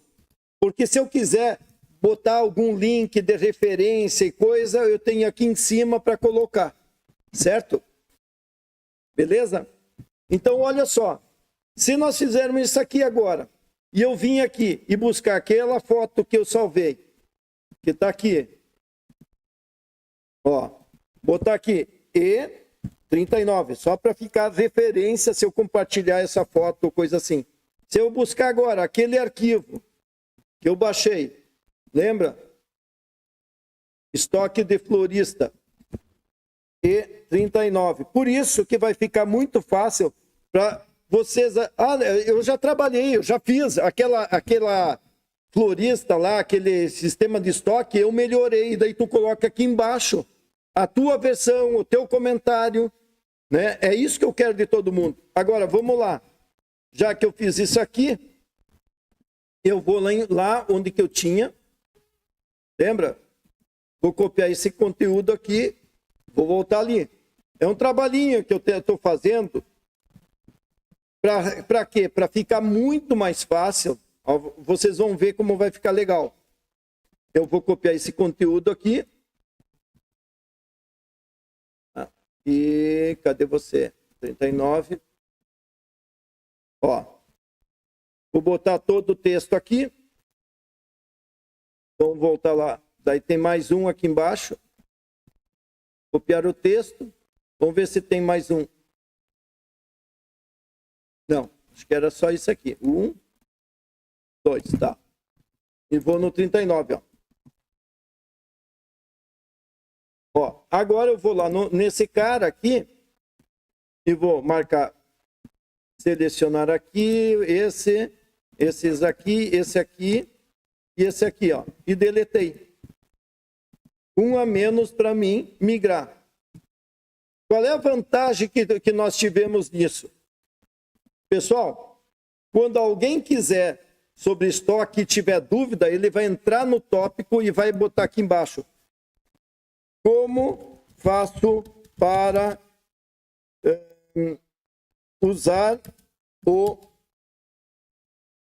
porque se eu quiser botar algum link de referência e coisa, eu tenho aqui em cima para colocar. Certo? Beleza? Então, olha só. Se nós fizermos isso aqui agora, e eu vim aqui e buscar aquela foto que eu salvei, que está aqui, ó, botar aqui E39, só para ficar referência se eu compartilhar essa foto ou coisa assim. Se eu buscar agora aquele arquivo que eu baixei, lembra? Estoque de florista, E39. Por isso que vai ficar muito fácil para vocês... eu já trabalhei, eu já fiz aquela florista lá, aquele sistema de estoque, eu melhorei. Daí tu coloca aqui embaixo a tua versão, o teu comentário, né? É isso que eu quero de todo mundo. Agora, vamos lá. Já que eu fiz isso aqui, eu vou lá onde que eu tinha. Lembra? Vou copiar esse conteúdo aqui, vou voltar ali. É um trabalhinho que eu estou fazendo. Para quê? Para ficar muito mais fácil. Vocês vão ver como vai ficar legal. Eu vou copiar esse conteúdo aqui. E cadê você? 39. Ó. Vou botar todo o texto aqui. Vamos voltar lá. Daí tem mais um aqui embaixo. Copiar o texto. Vamos ver se tem mais um. Não, acho que era só isso aqui. 1, 2, tá. E vou no 39, ó. Ó, agora eu vou lá nesse cara aqui e vou marcar, selecionar aqui, esses aqui, esse aqui e esse aqui, ó. E deletei. Um a menos para mim migrar. Qual é a vantagem que nós tivemos nisso? Pessoal, quando alguém quiser sobre estoque e tiver dúvida, ele vai entrar no tópico e vai botar aqui embaixo. Como faço para usar o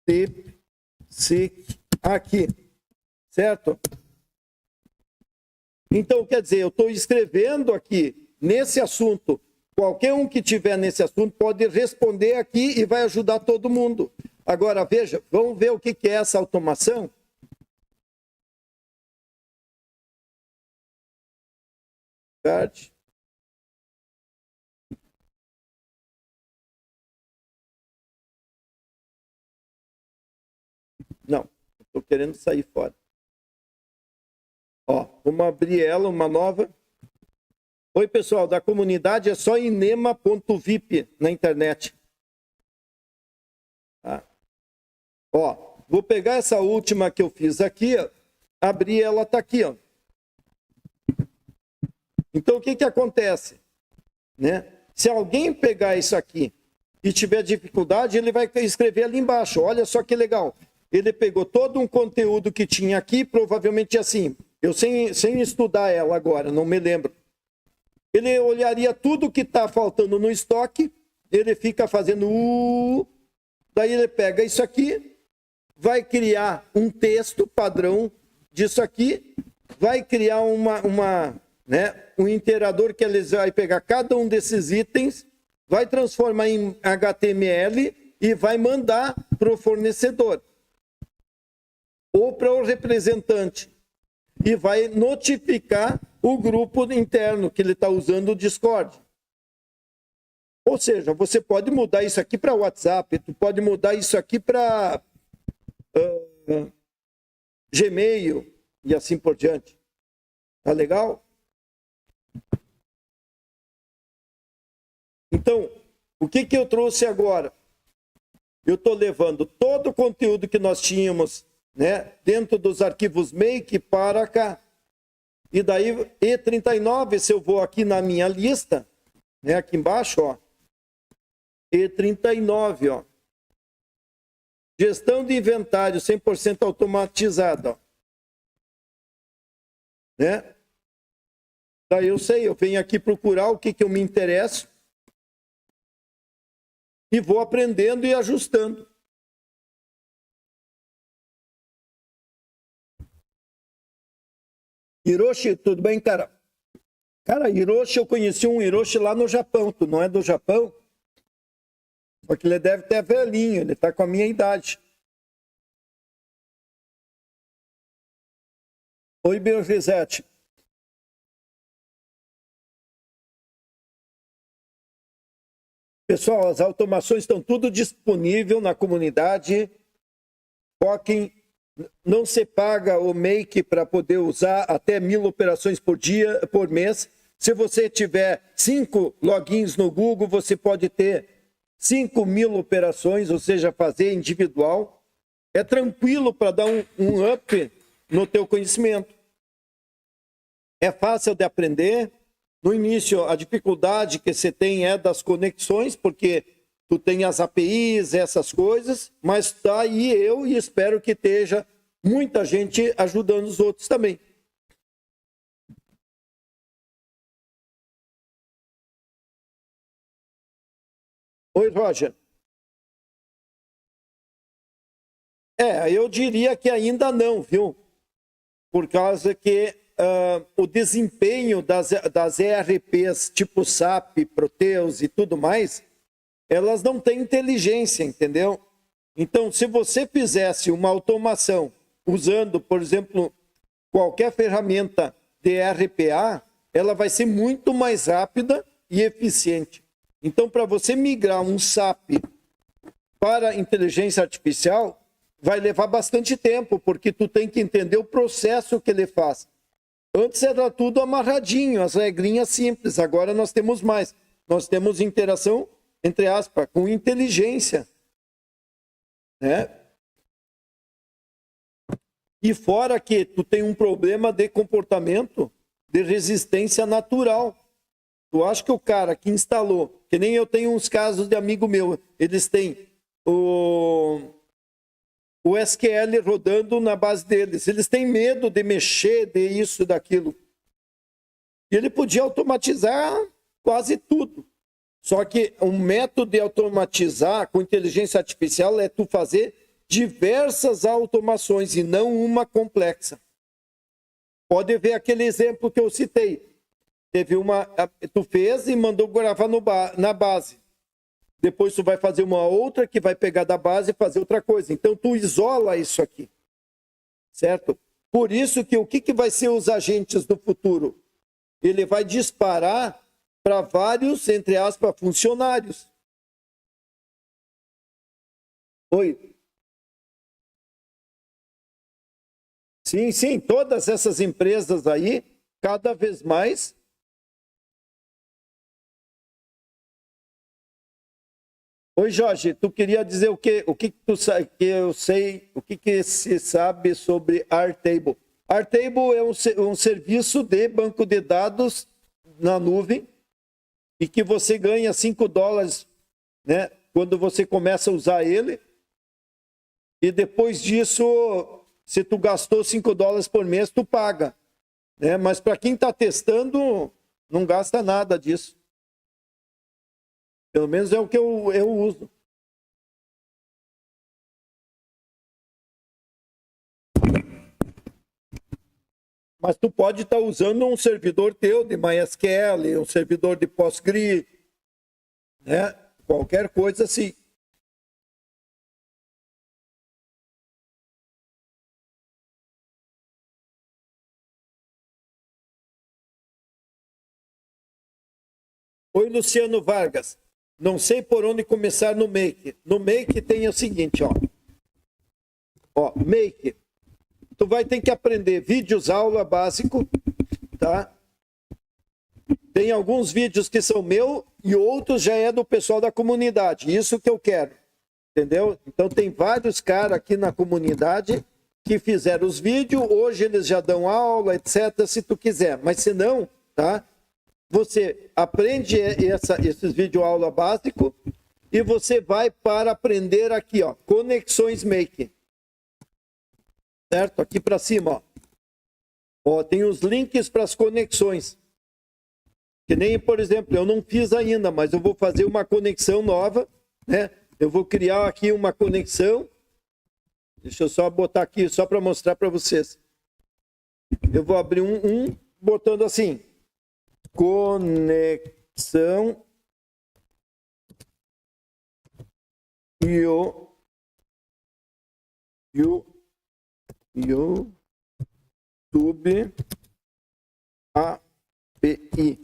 DeepSeek aqui, certo? Então, quer dizer, eu estou escrevendo aqui nesse assunto. Qualquer um que tiver nesse assunto pode responder aqui e vai ajudar todo mundo. Agora, veja, vamos ver o que é essa automação? Start. Não, estou querendo sair fora. Ó, vamos abrir ela, uma nova. Oi, pessoal, da comunidade é só inema.vip na internet. Tá? Ó, vou pegar essa última que eu fiz aqui, ó, abrir ela, está aqui, ó. Então, o que acontece? Né? Se alguém pegar isso aqui e tiver dificuldade, ele vai escrever ali embaixo. Olha só que legal. Ele pegou todo um conteúdo que tinha aqui, provavelmente assim. Eu sem estudar ela agora, não me lembro. Ele olharia tudo que está faltando no estoque, ele fica fazendo... Daí ele pega isso aqui, vai criar um texto padrão disso aqui, vai criar um interador que ele vai pegar cada um desses itens, vai transformar em HTML e vai mandar para o fornecedor ou para o representante e vai notificar o grupo interno que ele está usando o Discord. Ou seja, você pode mudar isso aqui para WhatsApp, tu pode mudar isso aqui para Gmail e assim por diante. Tá legal? Então, o que eu trouxe agora? Eu estou levando todo o conteúdo que nós tínhamos, né, dentro dos arquivos Make para cá. E daí, E39, se eu vou aqui na minha lista, né, aqui embaixo, ó, E39, ó, gestão de inventário 100% automatizada, ó, né? Daí eu sei, eu venho aqui procurar o que eu me interesso e vou aprendendo e ajustando. Hiroshi, tudo bem, cara? Cara, Hiroshi, eu conheci um Hiroshi lá no Japão. Tu não é do Japão? Só que ele deve ter velhinho, ele tá com a minha idade. Oi, Biorisete. Pessoal, as automações estão tudo disponível na comunidade. Foquem. Não se paga o Make para poder usar até 1000 operações por dia, por mês. Se você tiver 5 logins no Google, você pode ter 5.000 operações, ou seja, fazer individual. É tranquilo para dar um up no teu conhecimento. É fácil de aprender. No início, a dificuldade que você tem é das conexões, porque tu tem as APIs, essas coisas, mas está aí eu e espero que esteja muita gente ajudando os outros também. Oi, Roger. Eu diria que ainda não, viu? Por causa que o desempenho das ERPs tipo SAP, Proteus e tudo mais, elas não têm inteligência, entendeu? Então, se você fizesse uma automação usando, por exemplo, qualquer ferramenta de RPA, ela vai ser muito mais rápida e eficiente. Então, para você migrar um SAP para inteligência artificial, vai levar bastante tempo, porque tu tem que entender o processo que ele faz. Antes era tudo amarradinho, as regrinhas simples, agora nós temos mais. Nós temos interação, entre aspas, com inteligência, né? E fora que tu tem um problema de comportamento, de resistência natural. Tu acha que o cara que instalou, que nem eu tenho uns casos de amigo meu, eles têm o SQL rodando na base deles. Eles têm medo de mexer, de isso, daquilo. E ele podia automatizar quase tudo. Só que um método de automatizar com inteligência artificial é tu fazer diversas automações e não uma complexa. Pode ver aquele exemplo que eu citei. Tu fez e mandou gravar na base. Depois tu vai fazer uma outra que vai pegar da base e fazer outra coisa. Então tu isola isso aqui. Certo? Por isso que o que vai ser os agentes do futuro? Ele vai disparar para vários, entre aspas, funcionários. Oi. Sim, todas essas empresas aí, cada vez mais. Oi, Jorge, tu queria dizer o quê? O que eu sei, o que se sabe sobre Airtable? Airtable é um serviço de banco de dados na nuvem e que você ganha $5, né, quando você começa a usar ele. E depois disso, se tu gastou $5 por mês, tu paga. Né? Mas para quem está testando, não gasta nada disso. Pelo menos é o que eu uso. Mas tu pode estar usando um servidor teu de MySQL, um servidor de Postgre, né? Qualquer coisa assim. Oi, Luciano Vargas. Não sei por onde começar no Make. No Make tem o seguinte, ó. Ó, Make. Tu vai ter que aprender vídeos aula básico, tá? Tem alguns vídeos que são meu e outros já é do pessoal da comunidade. Isso que eu quero, entendeu? Então tem vários caras aqui na comunidade que fizeram os vídeos. Hoje eles já dão aula, etc. Se tu quiser. Mas se não, tá? Você aprende esses vídeos aula básico e você vai para aprender aqui, ó, Conexões Make. Certo? Aqui para cima, ó. Ó, tem os links para as conexões. Que nem, por exemplo, eu não fiz ainda, mas eu vou fazer uma conexão nova, né? Eu vou criar aqui uma conexão. Deixa eu só botar aqui, só para mostrar para vocês. Eu vou abrir um botando assim. Conexão YouTube API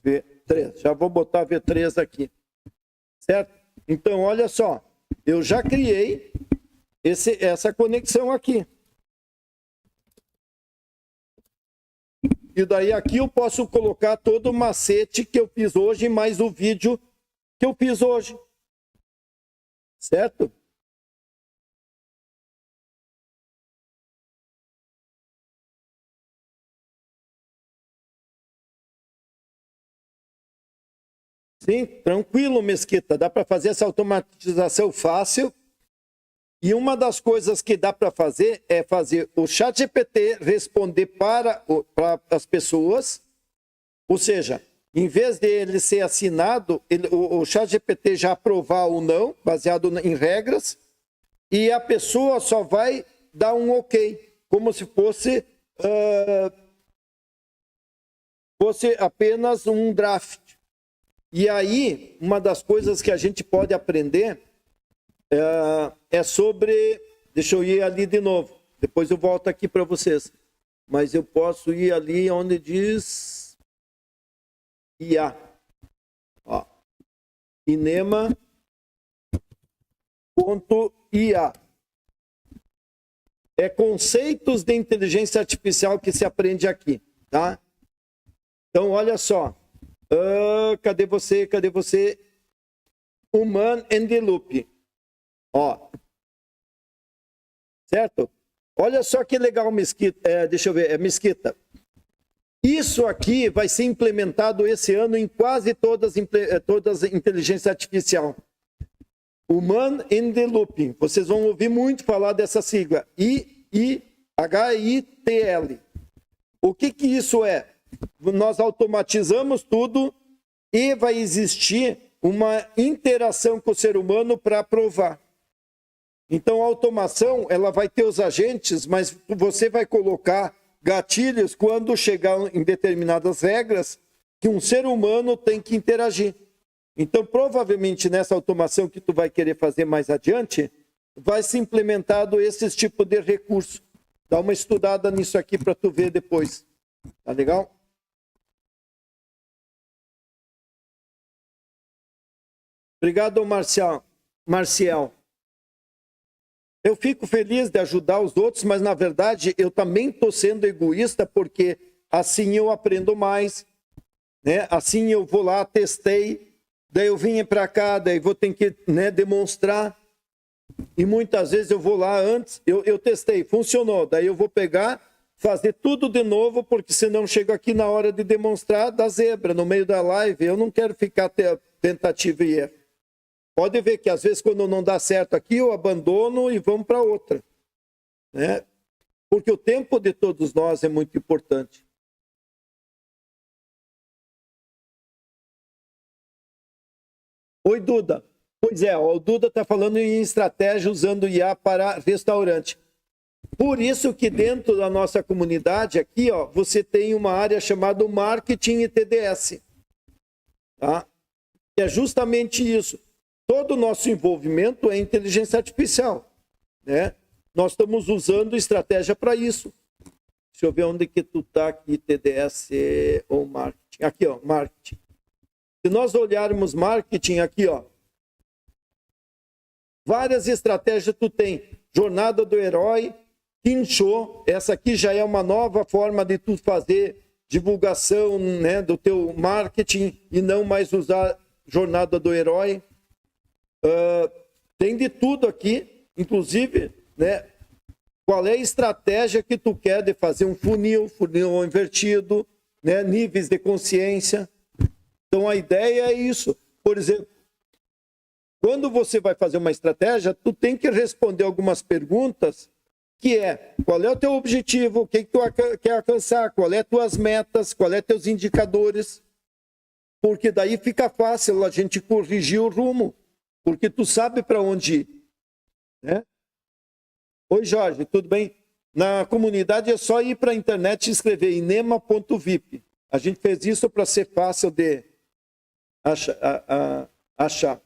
V3. Já vou botar V3 aqui. Certo? Então, olha só. Eu já criei essa conexão aqui. E daí aqui eu posso colocar todo o macete que eu fiz hoje, mais o vídeo que eu fiz hoje. Certo? Sim, tranquilo, Mesquita. Dá para fazer essa automatização fácil. E uma das coisas que dá para fazer é fazer o ChatGPT responder para as pessoas. Ou seja, em vez dele ser assinado, o ChatGPT já aprovar ou não, baseado em regras, e a pessoa só vai dar um ok, como se fosse apenas um draft. E aí, uma das coisas que a gente pode aprender é sobre... Deixa eu ir ali de novo. Depois eu volto aqui para vocês. Mas eu posso ir ali onde diz... IA. Ó. Inema.ia. É conceitos de inteligência artificial que se aprende aqui, tá? Então, olha só. Cadê você? Human and the Loop. Ó. Certo? Olha só que legal, Mesquita. Deixa eu ver, Mesquita. Isso aqui vai ser implementado esse ano em quase todas as inteligências artificiais. Human in the Loop. Vocês vão ouvir muito falar dessa sigla. HITL. O que isso é? Nós automatizamos tudo e vai existir uma interação com o ser humano para aprovar. Então, a automação, ela vai ter os agentes, mas você vai colocar gatilhos quando chegar em determinadas regras que um ser humano tem que interagir. Então, provavelmente, nessa automação que tu vai querer fazer mais adiante, vai ser implementado esse tipo de recurso. Dá uma estudada nisso aqui para tu ver depois. Tá legal? Obrigado, Marcial. Eu fico feliz de ajudar os outros, mas, na verdade, eu também estou sendo egoísta, porque assim eu aprendo mais, né? Assim eu vou lá, testei, daí eu vim para cá, daí vou ter que, né, demonstrar. E muitas vezes eu vou lá antes, eu testei, funcionou, daí eu vou pegar, fazer tudo de novo, porque senão chego aqui na hora de demonstrar, dá zebra no meio da live. Eu não quero ficar tentativa e erro. Pode ver que às vezes quando não dá certo aqui, eu abandono e vamos para outra, né? Porque o tempo de todos nós é muito importante. Oi, Duda. Pois é, o Duda está falando em estratégia usando IA para restaurante. Por isso que dentro da nossa comunidade aqui, ó, você tem uma área chamada Marketing e TDS. Tá? Que é justamente isso. Todo o nosso envolvimento é inteligência artificial, né? Nós estamos usando estratégia para isso. Deixa eu ver onde que tu está aqui, TDS ou marketing. Aqui, ó, marketing. Se nós olharmos marketing aqui, ó, várias estratégias tu tem. Jornada do herói, Kincho, essa aqui já é uma nova forma de tu fazer divulgação, né, do teu marketing e não mais usar jornada do herói. Tem de tudo aqui, inclusive, né, qual é a estratégia que tu quer de fazer um funil invertido, né, níveis de consciência. Então a ideia é isso. Por exemplo, quando você vai fazer uma estratégia, tu tem que responder algumas perguntas, que é, qual é o teu objetivo, o que tu quer alcançar, qual é tuas metas, qual é teus indicadores, porque daí fica fácil a gente corrigir o rumo, porque tu sabe para onde ir, né? Oi, Jorge, tudo bem? Na comunidade é só ir para a internet e escrever inema.vip. A gente fez isso para ser fácil de achar.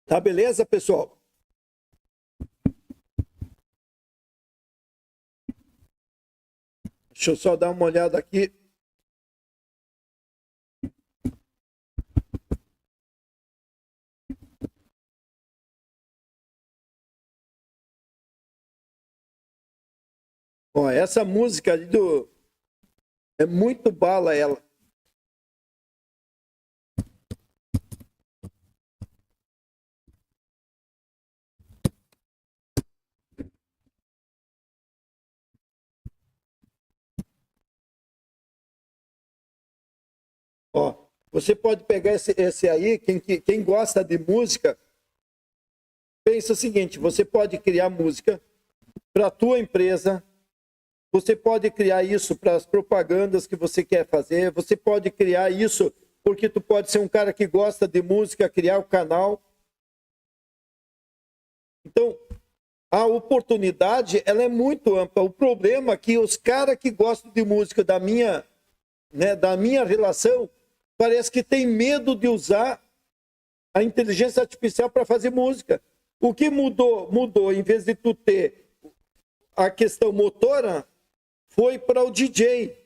Tá beleza, pessoal? Deixa eu só dar uma olhada aqui. Ó, essa música ali é muito bala ela. Ó, você pode pegar esse aí, quem gosta de música, pensa o seguinte, você pode criar música para a tua empresa, você pode criar isso para as propagandas que você quer fazer, você pode criar isso porque tu pode ser um cara que gosta de música, criar o canal. Então, a oportunidade, ela é muito ampla. O problema é que os caras que gostam de música da minha relação, parece que tem medo de usar a inteligência artificial para fazer música. O que mudou? Mudou, em vez de tu ter a questão motora, foi para o DJ.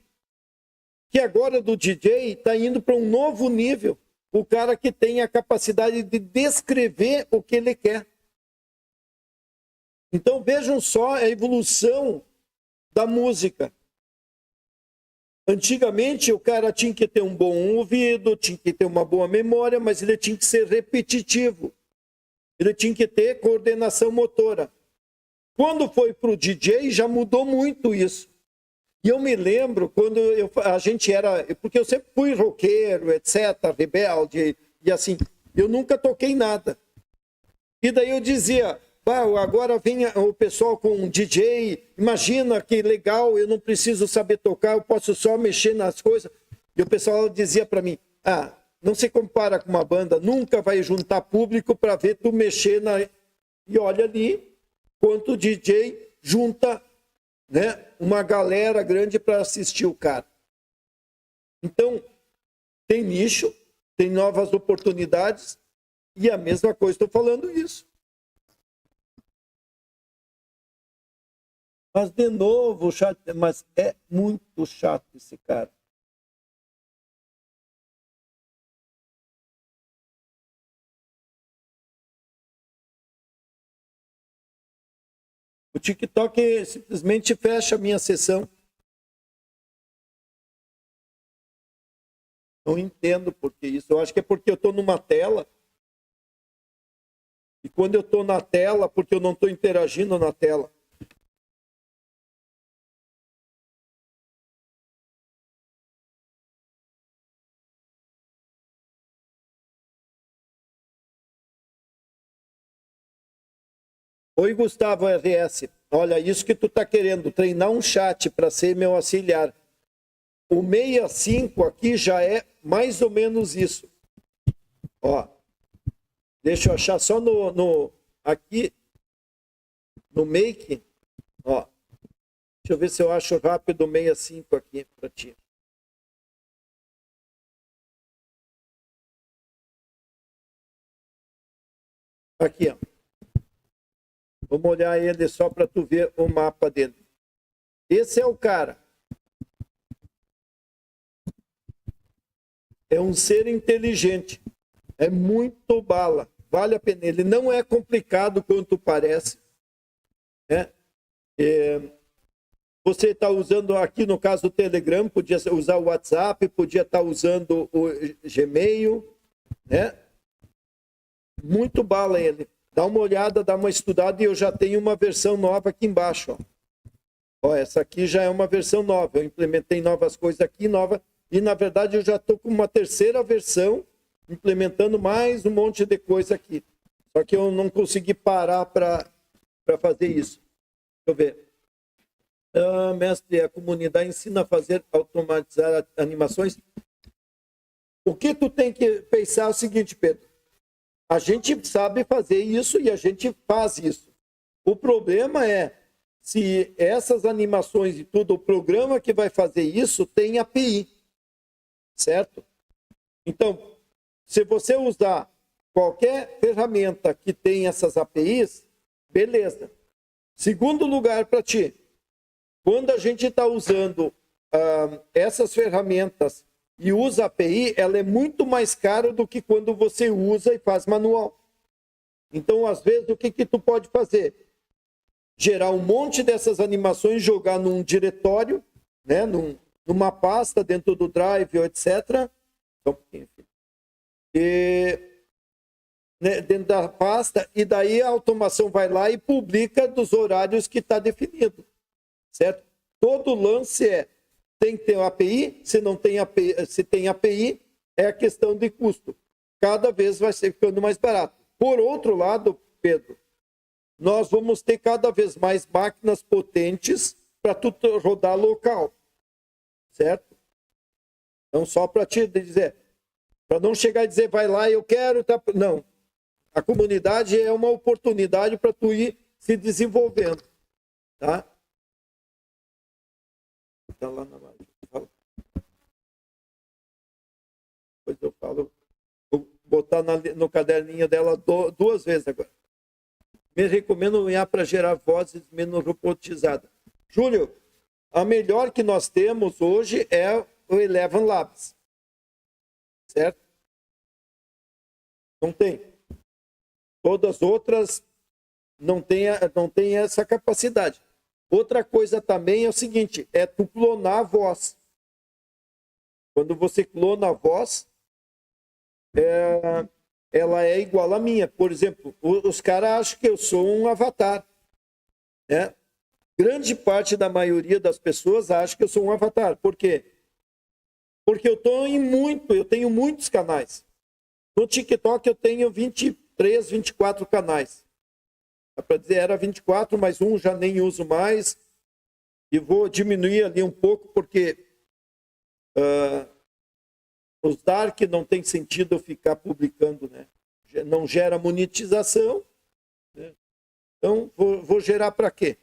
Que agora do DJ está indo para um novo nível. O cara que tem a capacidade de descrever o que ele quer. Então vejam só a evolução da música. Antigamente o cara tinha que ter um bom ouvido, tinha que ter uma boa memória, mas ele tinha que ser repetitivo. Ele tinha que ter coordenação motora. Quando foi para o DJ, já mudou muito isso. E eu me lembro quando a gente era... Porque eu sempre fui roqueiro, etc., rebelde, e assim, eu nunca toquei nada. E daí eu dizia... agora vem o pessoal com um DJ, imagina que legal, eu não preciso saber tocar, eu posso só mexer nas coisas. E o pessoal dizia para mim, não se compara com uma banda, nunca vai juntar público para ver tu mexer na... E olha ali quanto o DJ junta, né, uma galera grande para assistir o cara. Então, tem nicho, tem novas oportunidades, e a mesma coisa, estou falando isso. Mas, de novo, chato, mas é muito chato esse cara. O TikTok simplesmente fecha a minha sessão. Não entendo por que isso. Eu acho que é porque eu estou numa tela. E quando eu estou na tela, porque eu não estou interagindo na tela. Oi, Gustavo RS. Olha, isso que tu está querendo, treinar um chat para ser meu auxiliar. O 65 aqui já é mais ou menos isso. Ó, deixa eu achar só aqui no Make. Ó, deixa eu ver se eu acho rápido o 65 aqui para ti. Aqui, ó. Vamos olhar ele só para tu ver o mapa dele. Esse é o cara. É um ser inteligente. É muito bala. Vale a pena. Ele não é complicado quanto parece. Né? Você está usando aqui, no caso, o Telegram, podia usar o WhatsApp, podia estar usando o Gmail. Né? Muito bala ele. Dá uma olhada, dá uma estudada, e eu já tenho uma versão nova aqui embaixo. Ó, essa aqui já é uma versão nova. Eu implementei novas coisas aqui, nova. E, na verdade, eu já estou com uma terceira versão, implementando mais um monte de coisa aqui. Só que eu não consegui parar para fazer isso. Deixa eu ver. Mestre, a comunidade ensina a fazer, automatizar animações. O que tu tem que pensar é o seguinte, Pedro. A gente sabe fazer isso e a gente faz isso. O problema é se essas animações e tudo, o programa que vai fazer isso tem API, certo? Então, se você usar qualquer ferramenta que tem essas APIs, beleza. Segundo lugar para ti, quando a gente está usando essas ferramentas e usa API, ela é muito mais cara do que quando você usa e faz manual. Então, às vezes, o que tu pode fazer? Gerar um monte dessas animações, jogar num diretório, né, numa pasta dentro do Drive, etc. Só um pouquinho, filho. Né, dentro da pasta, e daí a automação vai lá e publica dos horários que está definido. Certo? Todo lance tem que ter uma API, se não tem API, se tem API, é a questão de custo. Cada vez vai ser ficando mais barato. Por outro lado, Pedro, nós vamos ter cada vez mais máquinas potentes para tudo rodar local. Certo? Então, só para te dizer, para não chegar e dizer, vai lá, eu quero... Tá... Não. A comunidade é uma oportunidade para tu ir se desenvolvendo. Tá? Está lá na margem. Depois eu falo. Vou botar no caderninho dela duas vezes agora. Me recomendo um IA para gerar vozes menos robotizadas. Júlio, a melhor que nós temos hoje é o Eleven Labs. Certo? Não tem. Todas as outras não tem essa capacidade. Outra coisa também é o seguinte, é tu clonar a voz. Quando você clona a voz, ela é igual à minha. Por exemplo, os caras acham que eu sou um avatar. Né? Grande parte da maioria das pessoas acha que eu sou um avatar. Por quê? Porque eu tenho muitos canais. No TikTok eu tenho 23, 24 canais. Para dizer, era 24, mas um já nem uso mais. E vou diminuir ali um pouco, porque os dark não tem sentido eu ficar publicando, né? Não gera monetização, né? Então, vou gerar para quê?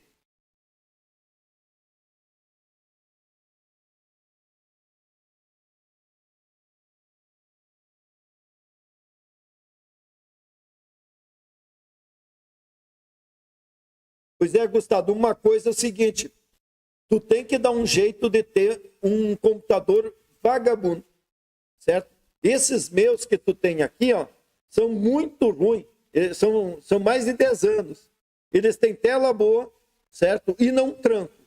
Pois é, Gustavo, uma coisa é o seguinte, tu tem que dar um jeito de ter um computador vagabundo, certo? Esses meus que tu tem aqui, ó, são muito ruins, são mais de 10 anos. Eles têm tela boa, certo? E não trancam.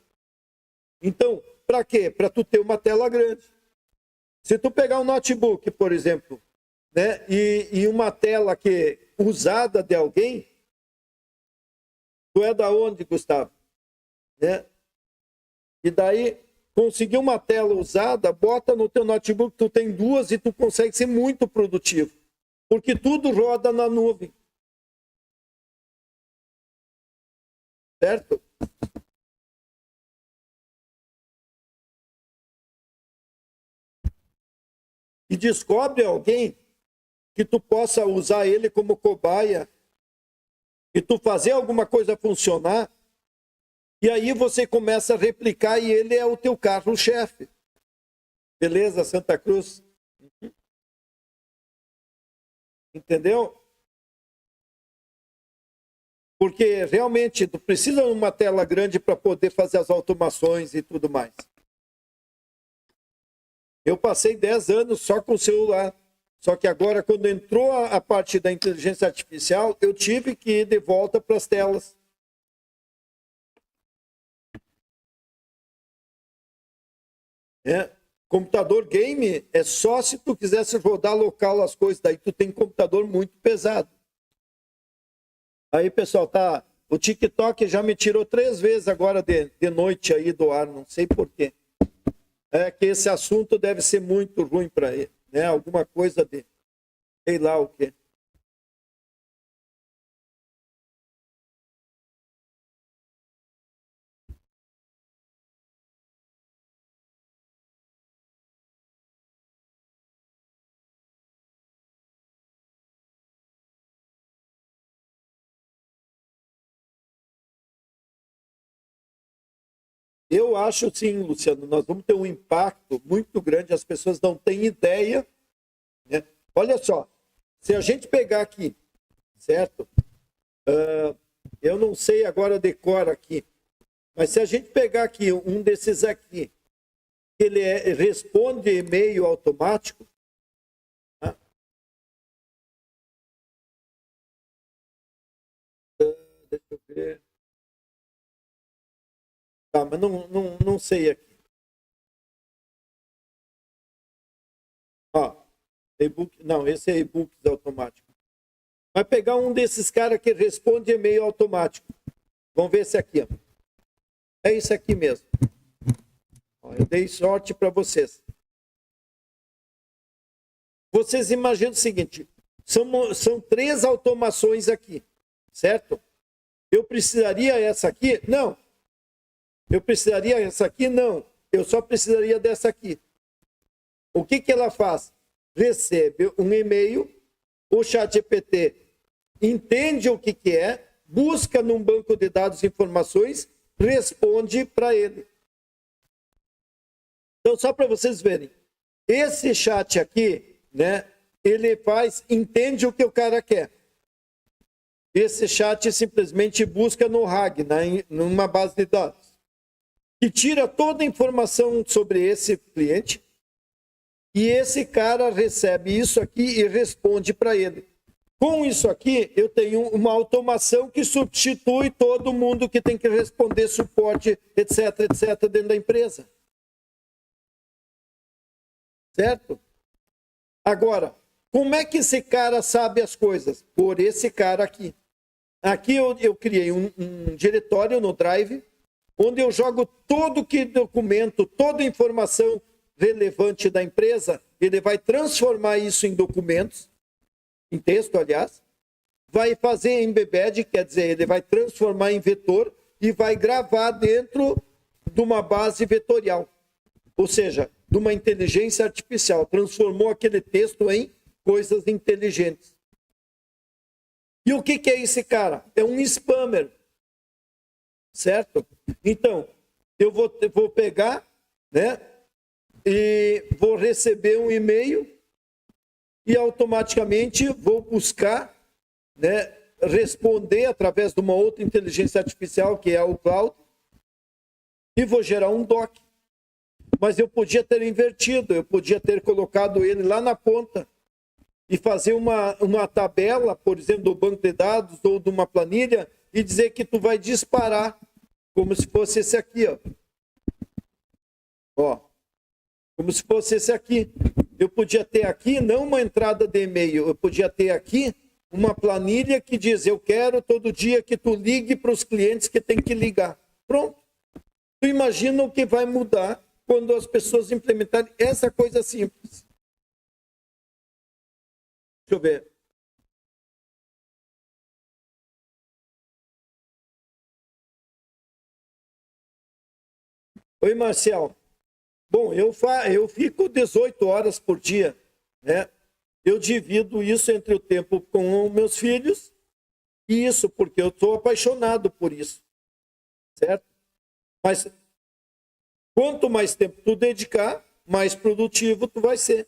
Então, para quê? Para tu ter uma tela grande. Se tu pegar um notebook, por exemplo, né, e uma tela que usada de alguém, tu é da onde, Gustavo? Né? E daí, conseguir uma tela usada, bota no teu notebook, tu tem duas e tu consegue ser muito produtivo. Porque tudo roda na nuvem. Certo? E descobre alguém que tu possa usar ele como cobaia e tu fazer alguma coisa funcionar, e aí você começa a replicar e ele é o teu carro-chefe. Beleza, Santa Cruz? Entendeu? Porque realmente tu precisa de uma tela grande para poder fazer as automações e tudo mais. Eu passei 10 anos só com o celular. Só que agora, quando entrou a parte da inteligência artificial, eu tive que ir de volta para as telas. Computador game é só se tu quisesse rodar local as coisas, daí tu tem computador muito pesado. Aí, pessoal, tá. O TikTok já me tirou 3 vezes agora de noite aí do ar, não sei por quê. É que esse assunto deve ser muito ruim para ele, né? Alguma coisa de sei lá o quê. Eu acho sim, Luciano, nós vamos ter um impacto muito grande, as pessoas não têm ideia, né? Olha só, se a gente pegar aqui, certo? Eu não sei agora decora aqui, mas se a gente pegar aqui um desses aqui, ele responde e-mail automático, tá? Deixa eu ver. Tá, mas não sei aqui. Ó, e-book, não, esse é e-books automático. Vai pegar um desses caras que responde e-mail automático. Vamos ver esse aqui, ó. É isso aqui mesmo. Ó, eu dei sorte para vocês. Vocês imaginam o seguinte, são 3 automações aqui, certo? Eu precisaria essa aqui? Não. Eu precisaria essa aqui? Não. Eu só precisaria dessa aqui. O que ela faz? Recebe um e-mail, o ChatGPT entende o que é, busca num banco de dados informações, responde para ele. Então, só para vocês verem, esse chat aqui, né, ele entende o que o cara quer. Esse chat simplesmente busca no RAG, numa base de dados, que tira toda a informação sobre esse cliente, e esse cara recebe isso aqui e responde para ele. Com isso aqui, eu tenho uma automação que substitui todo mundo que tem que responder suporte, etc, etc, dentro da empresa. Certo? Agora, como é que esse cara sabe as coisas? Por esse cara aqui. Aqui eu criei um diretório no Drive, onde eu jogo todo que documento, toda informação relevante da empresa, ele vai transformar isso em documentos, em texto, aliás, vai fazer embed, quer dizer, ele vai transformar em vetor e vai gravar dentro de uma base vetorial. Ou seja, de uma inteligência artificial, transformou aquele texto em coisas inteligentes. E o que é esse cara? É um spammer, certo? Então, eu vou pegar, né, e vou receber um e-mail e automaticamente vou buscar, né, responder através de uma outra inteligência artificial, que é o Cloud, e vou gerar um doc. Mas eu podia ter invertido, eu podia ter colocado ele lá na ponta e fazer uma tabela, por exemplo, do banco de dados ou de uma planilha e dizer que tu vai disparar, como se fosse esse aqui, ó. Ó, como se fosse esse aqui. Eu podia ter aqui, não uma entrada de e-mail, eu podia ter aqui uma planilha que diz, eu quero todo dia que tu ligue para os clientes que tem que ligar. Pronto. Tu imagina o que vai mudar quando as pessoas implementarem essa coisa simples. Deixa eu ver. Oi, Marcel. Bom, eu fico 18 horas por dia, né? Eu divido isso entre o tempo com meus filhos e isso, porque eu estou apaixonado por isso, certo? Mas quanto mais tempo tu dedicar, mais produtivo tu vai ser,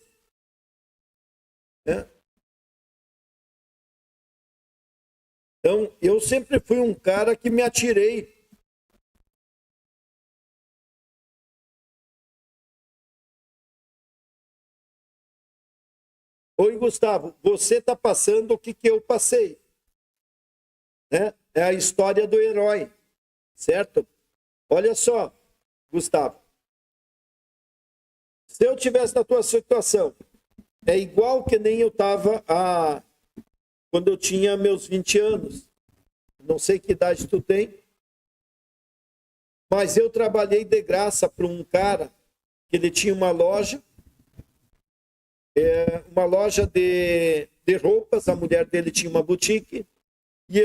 né? Então, eu sempre fui um cara que me atirei. Oi, Gustavo, você está passando o que eu passei, né? É a história do herói, certo? Olha só, Gustavo. Se eu tivesse na tua situação, é igual que nem eu estava quando eu tinha meus 20 anos. Não sei que idade tu tem, mas eu trabalhei de graça para um cara que ele tinha uma loja de roupas, a mulher dele tinha uma boutique, e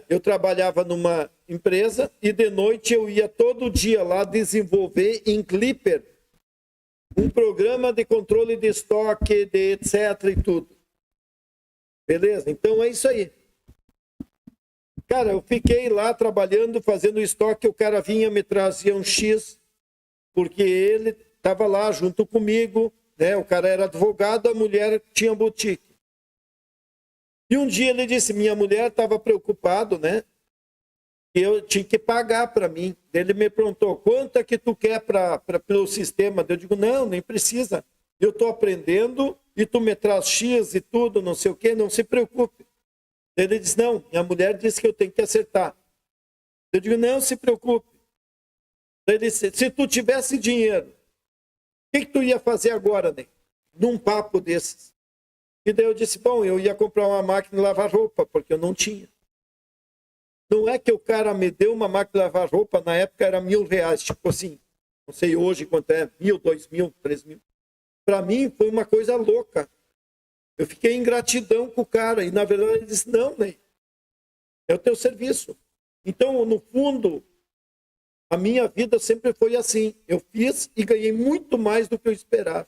eu trabalhava numa empresa, e de noite eu ia todo dia lá desenvolver em Clipper um programa de controle de estoque, de etc e tudo. Beleza? Então é isso aí. Cara, eu fiquei lá trabalhando, fazendo estoque, o cara vinha, me trazia um X, porque ele estava lá junto comigo, né? O cara era advogado, a mulher tinha boutique. E um dia ele disse, minha mulher estava preocupado, né? Eu tinha que pagar para mim. Ele me perguntou, quanto é que tu quer pelo sistema? Eu digo, não, nem precisa. Eu estou aprendendo e tu me traz X e tudo, não sei o quê, não se preocupe. Ele disse, não, minha mulher disse que eu tenho que acertar. Eu digo, não se preocupe. Ele disse, se tu tivesse dinheiro, o que tu ia fazer agora, né? Num papo desses. E daí eu disse, bom, eu ia comprar uma máquina de lavar roupa, porque eu não tinha. Não é que o cara me deu uma máquina de lavar roupa, na época era R$1.000, tipo assim, não sei hoje quanto é, 1.000, 2.000, 3.000. Para mim foi uma coisa louca. Eu fiquei em gratidão com o cara, e na verdade ele disse, não, né? É o teu serviço. Então, no fundo, a minha vida sempre foi assim. Eu fiz e ganhei muito mais do que eu esperava.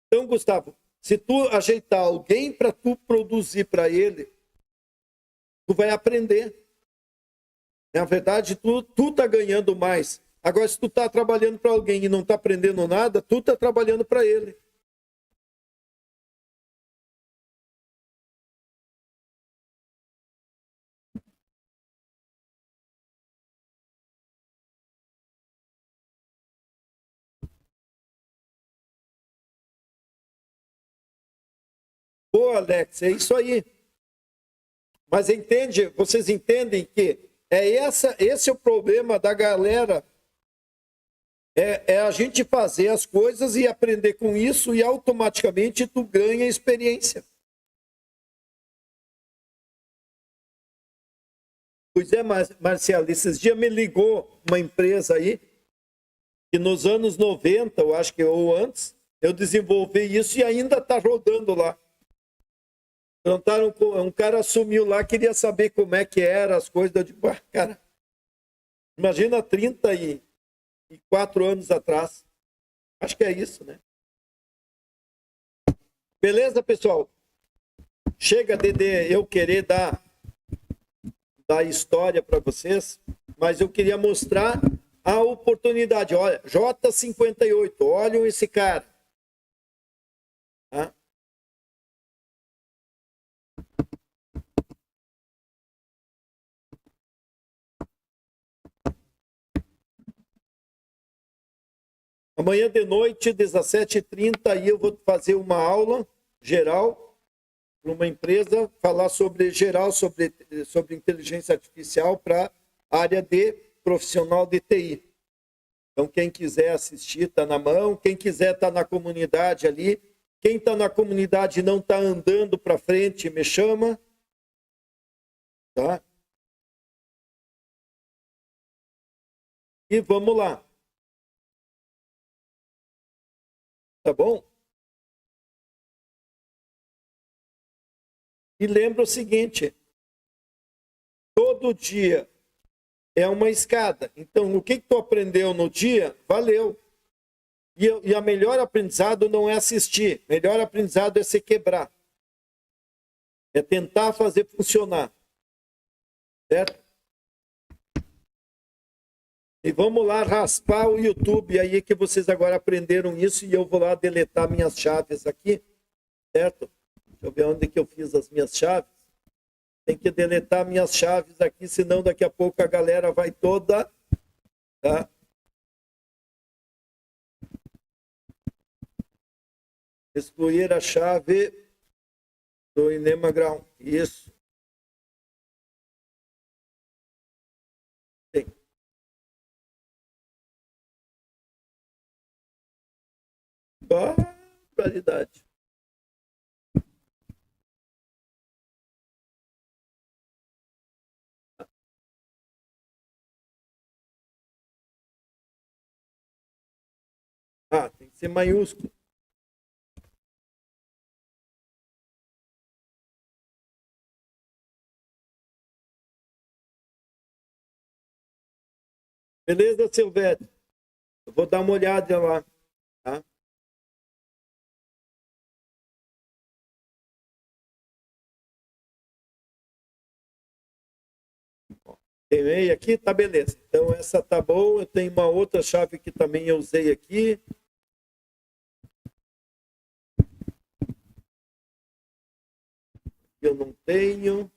Então, Gustavo, se tu ajeitar alguém para tu produzir para ele, tu vai aprender. Na verdade, tu tá ganhando mais. Agora, se tu tá trabalhando para alguém e não tá aprendendo nada, tu tá trabalhando para ele. Pô, Alex, é isso aí. Mas vocês entendem que esse é o problema da galera. É a gente fazer as coisas e aprender com isso e automaticamente tu ganha experiência. Pois é, Marcelo, esses dias me ligou uma empresa aí que nos anos 90, eu acho que ou antes, eu desenvolvi isso e ainda está rodando lá. Um cara assumiu lá, queria saber como é que era as coisas. Eu digo, cara, imagina 34 anos atrás. Acho que é isso, né? Beleza, pessoal? Chega de eu querer dar história para vocês, mas eu queria mostrar a oportunidade. Olha, J58, olhem esse cara. Tá? Amanhã de noite, 17h30, aí eu vou fazer uma aula geral para uma empresa, falar sobre inteligência artificial para a área de profissional de TI. Então, quem quiser assistir, está na mão. Quem quiser estar na comunidade ali. Quem está na comunidade e não está andando para frente, me chama. Tá? E vamos lá. Tá bom? E lembra o seguinte, todo dia é uma escada. Então, o que tu aprendeu no dia, valeu. E a melhor aprendizado não é assistir. Melhor aprendizado é se quebrar. É tentar fazer funcionar. Certo? E vamos lá raspar o YouTube aí que vocês agora aprenderam isso e eu vou lá deletar minhas chaves aqui. Certo? Deixa eu ver onde que eu fiz as minhas chaves. Tem que deletar minhas chaves aqui, senão daqui a pouco a galera vai toda... Tá? Excluir a chave do Inema Ground. Isso. Tem. Barbaridade. Ah, tem que ser maiúsculo. Beleza, Silvério? Eu vou dar uma olhada lá. Tá? Tem meia aqui? Tá, beleza. Então, essa tá bom. Eu tenho uma outra chave que também eu usei aqui. Eu não tenho.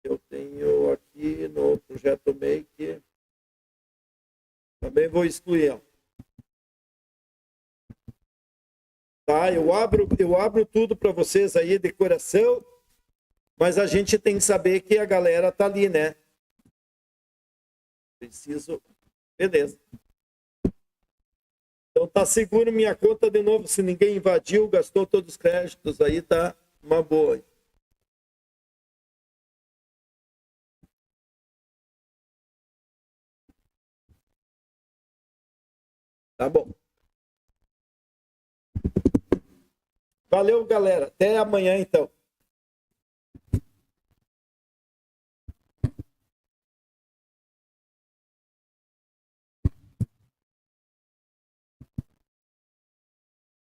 Eu tenho aqui no projeto Make. Também vou excluir. Tá, eu abro tudo para vocês aí, decoração, mas a gente tem que saber que a galera tá ali, né? Preciso. Beleza. Então tá seguro minha conta de novo, se ninguém invadiu, gastou todos os créditos aí, tá uma boa. Tá bom. Valeu, galera. Até amanhã, então.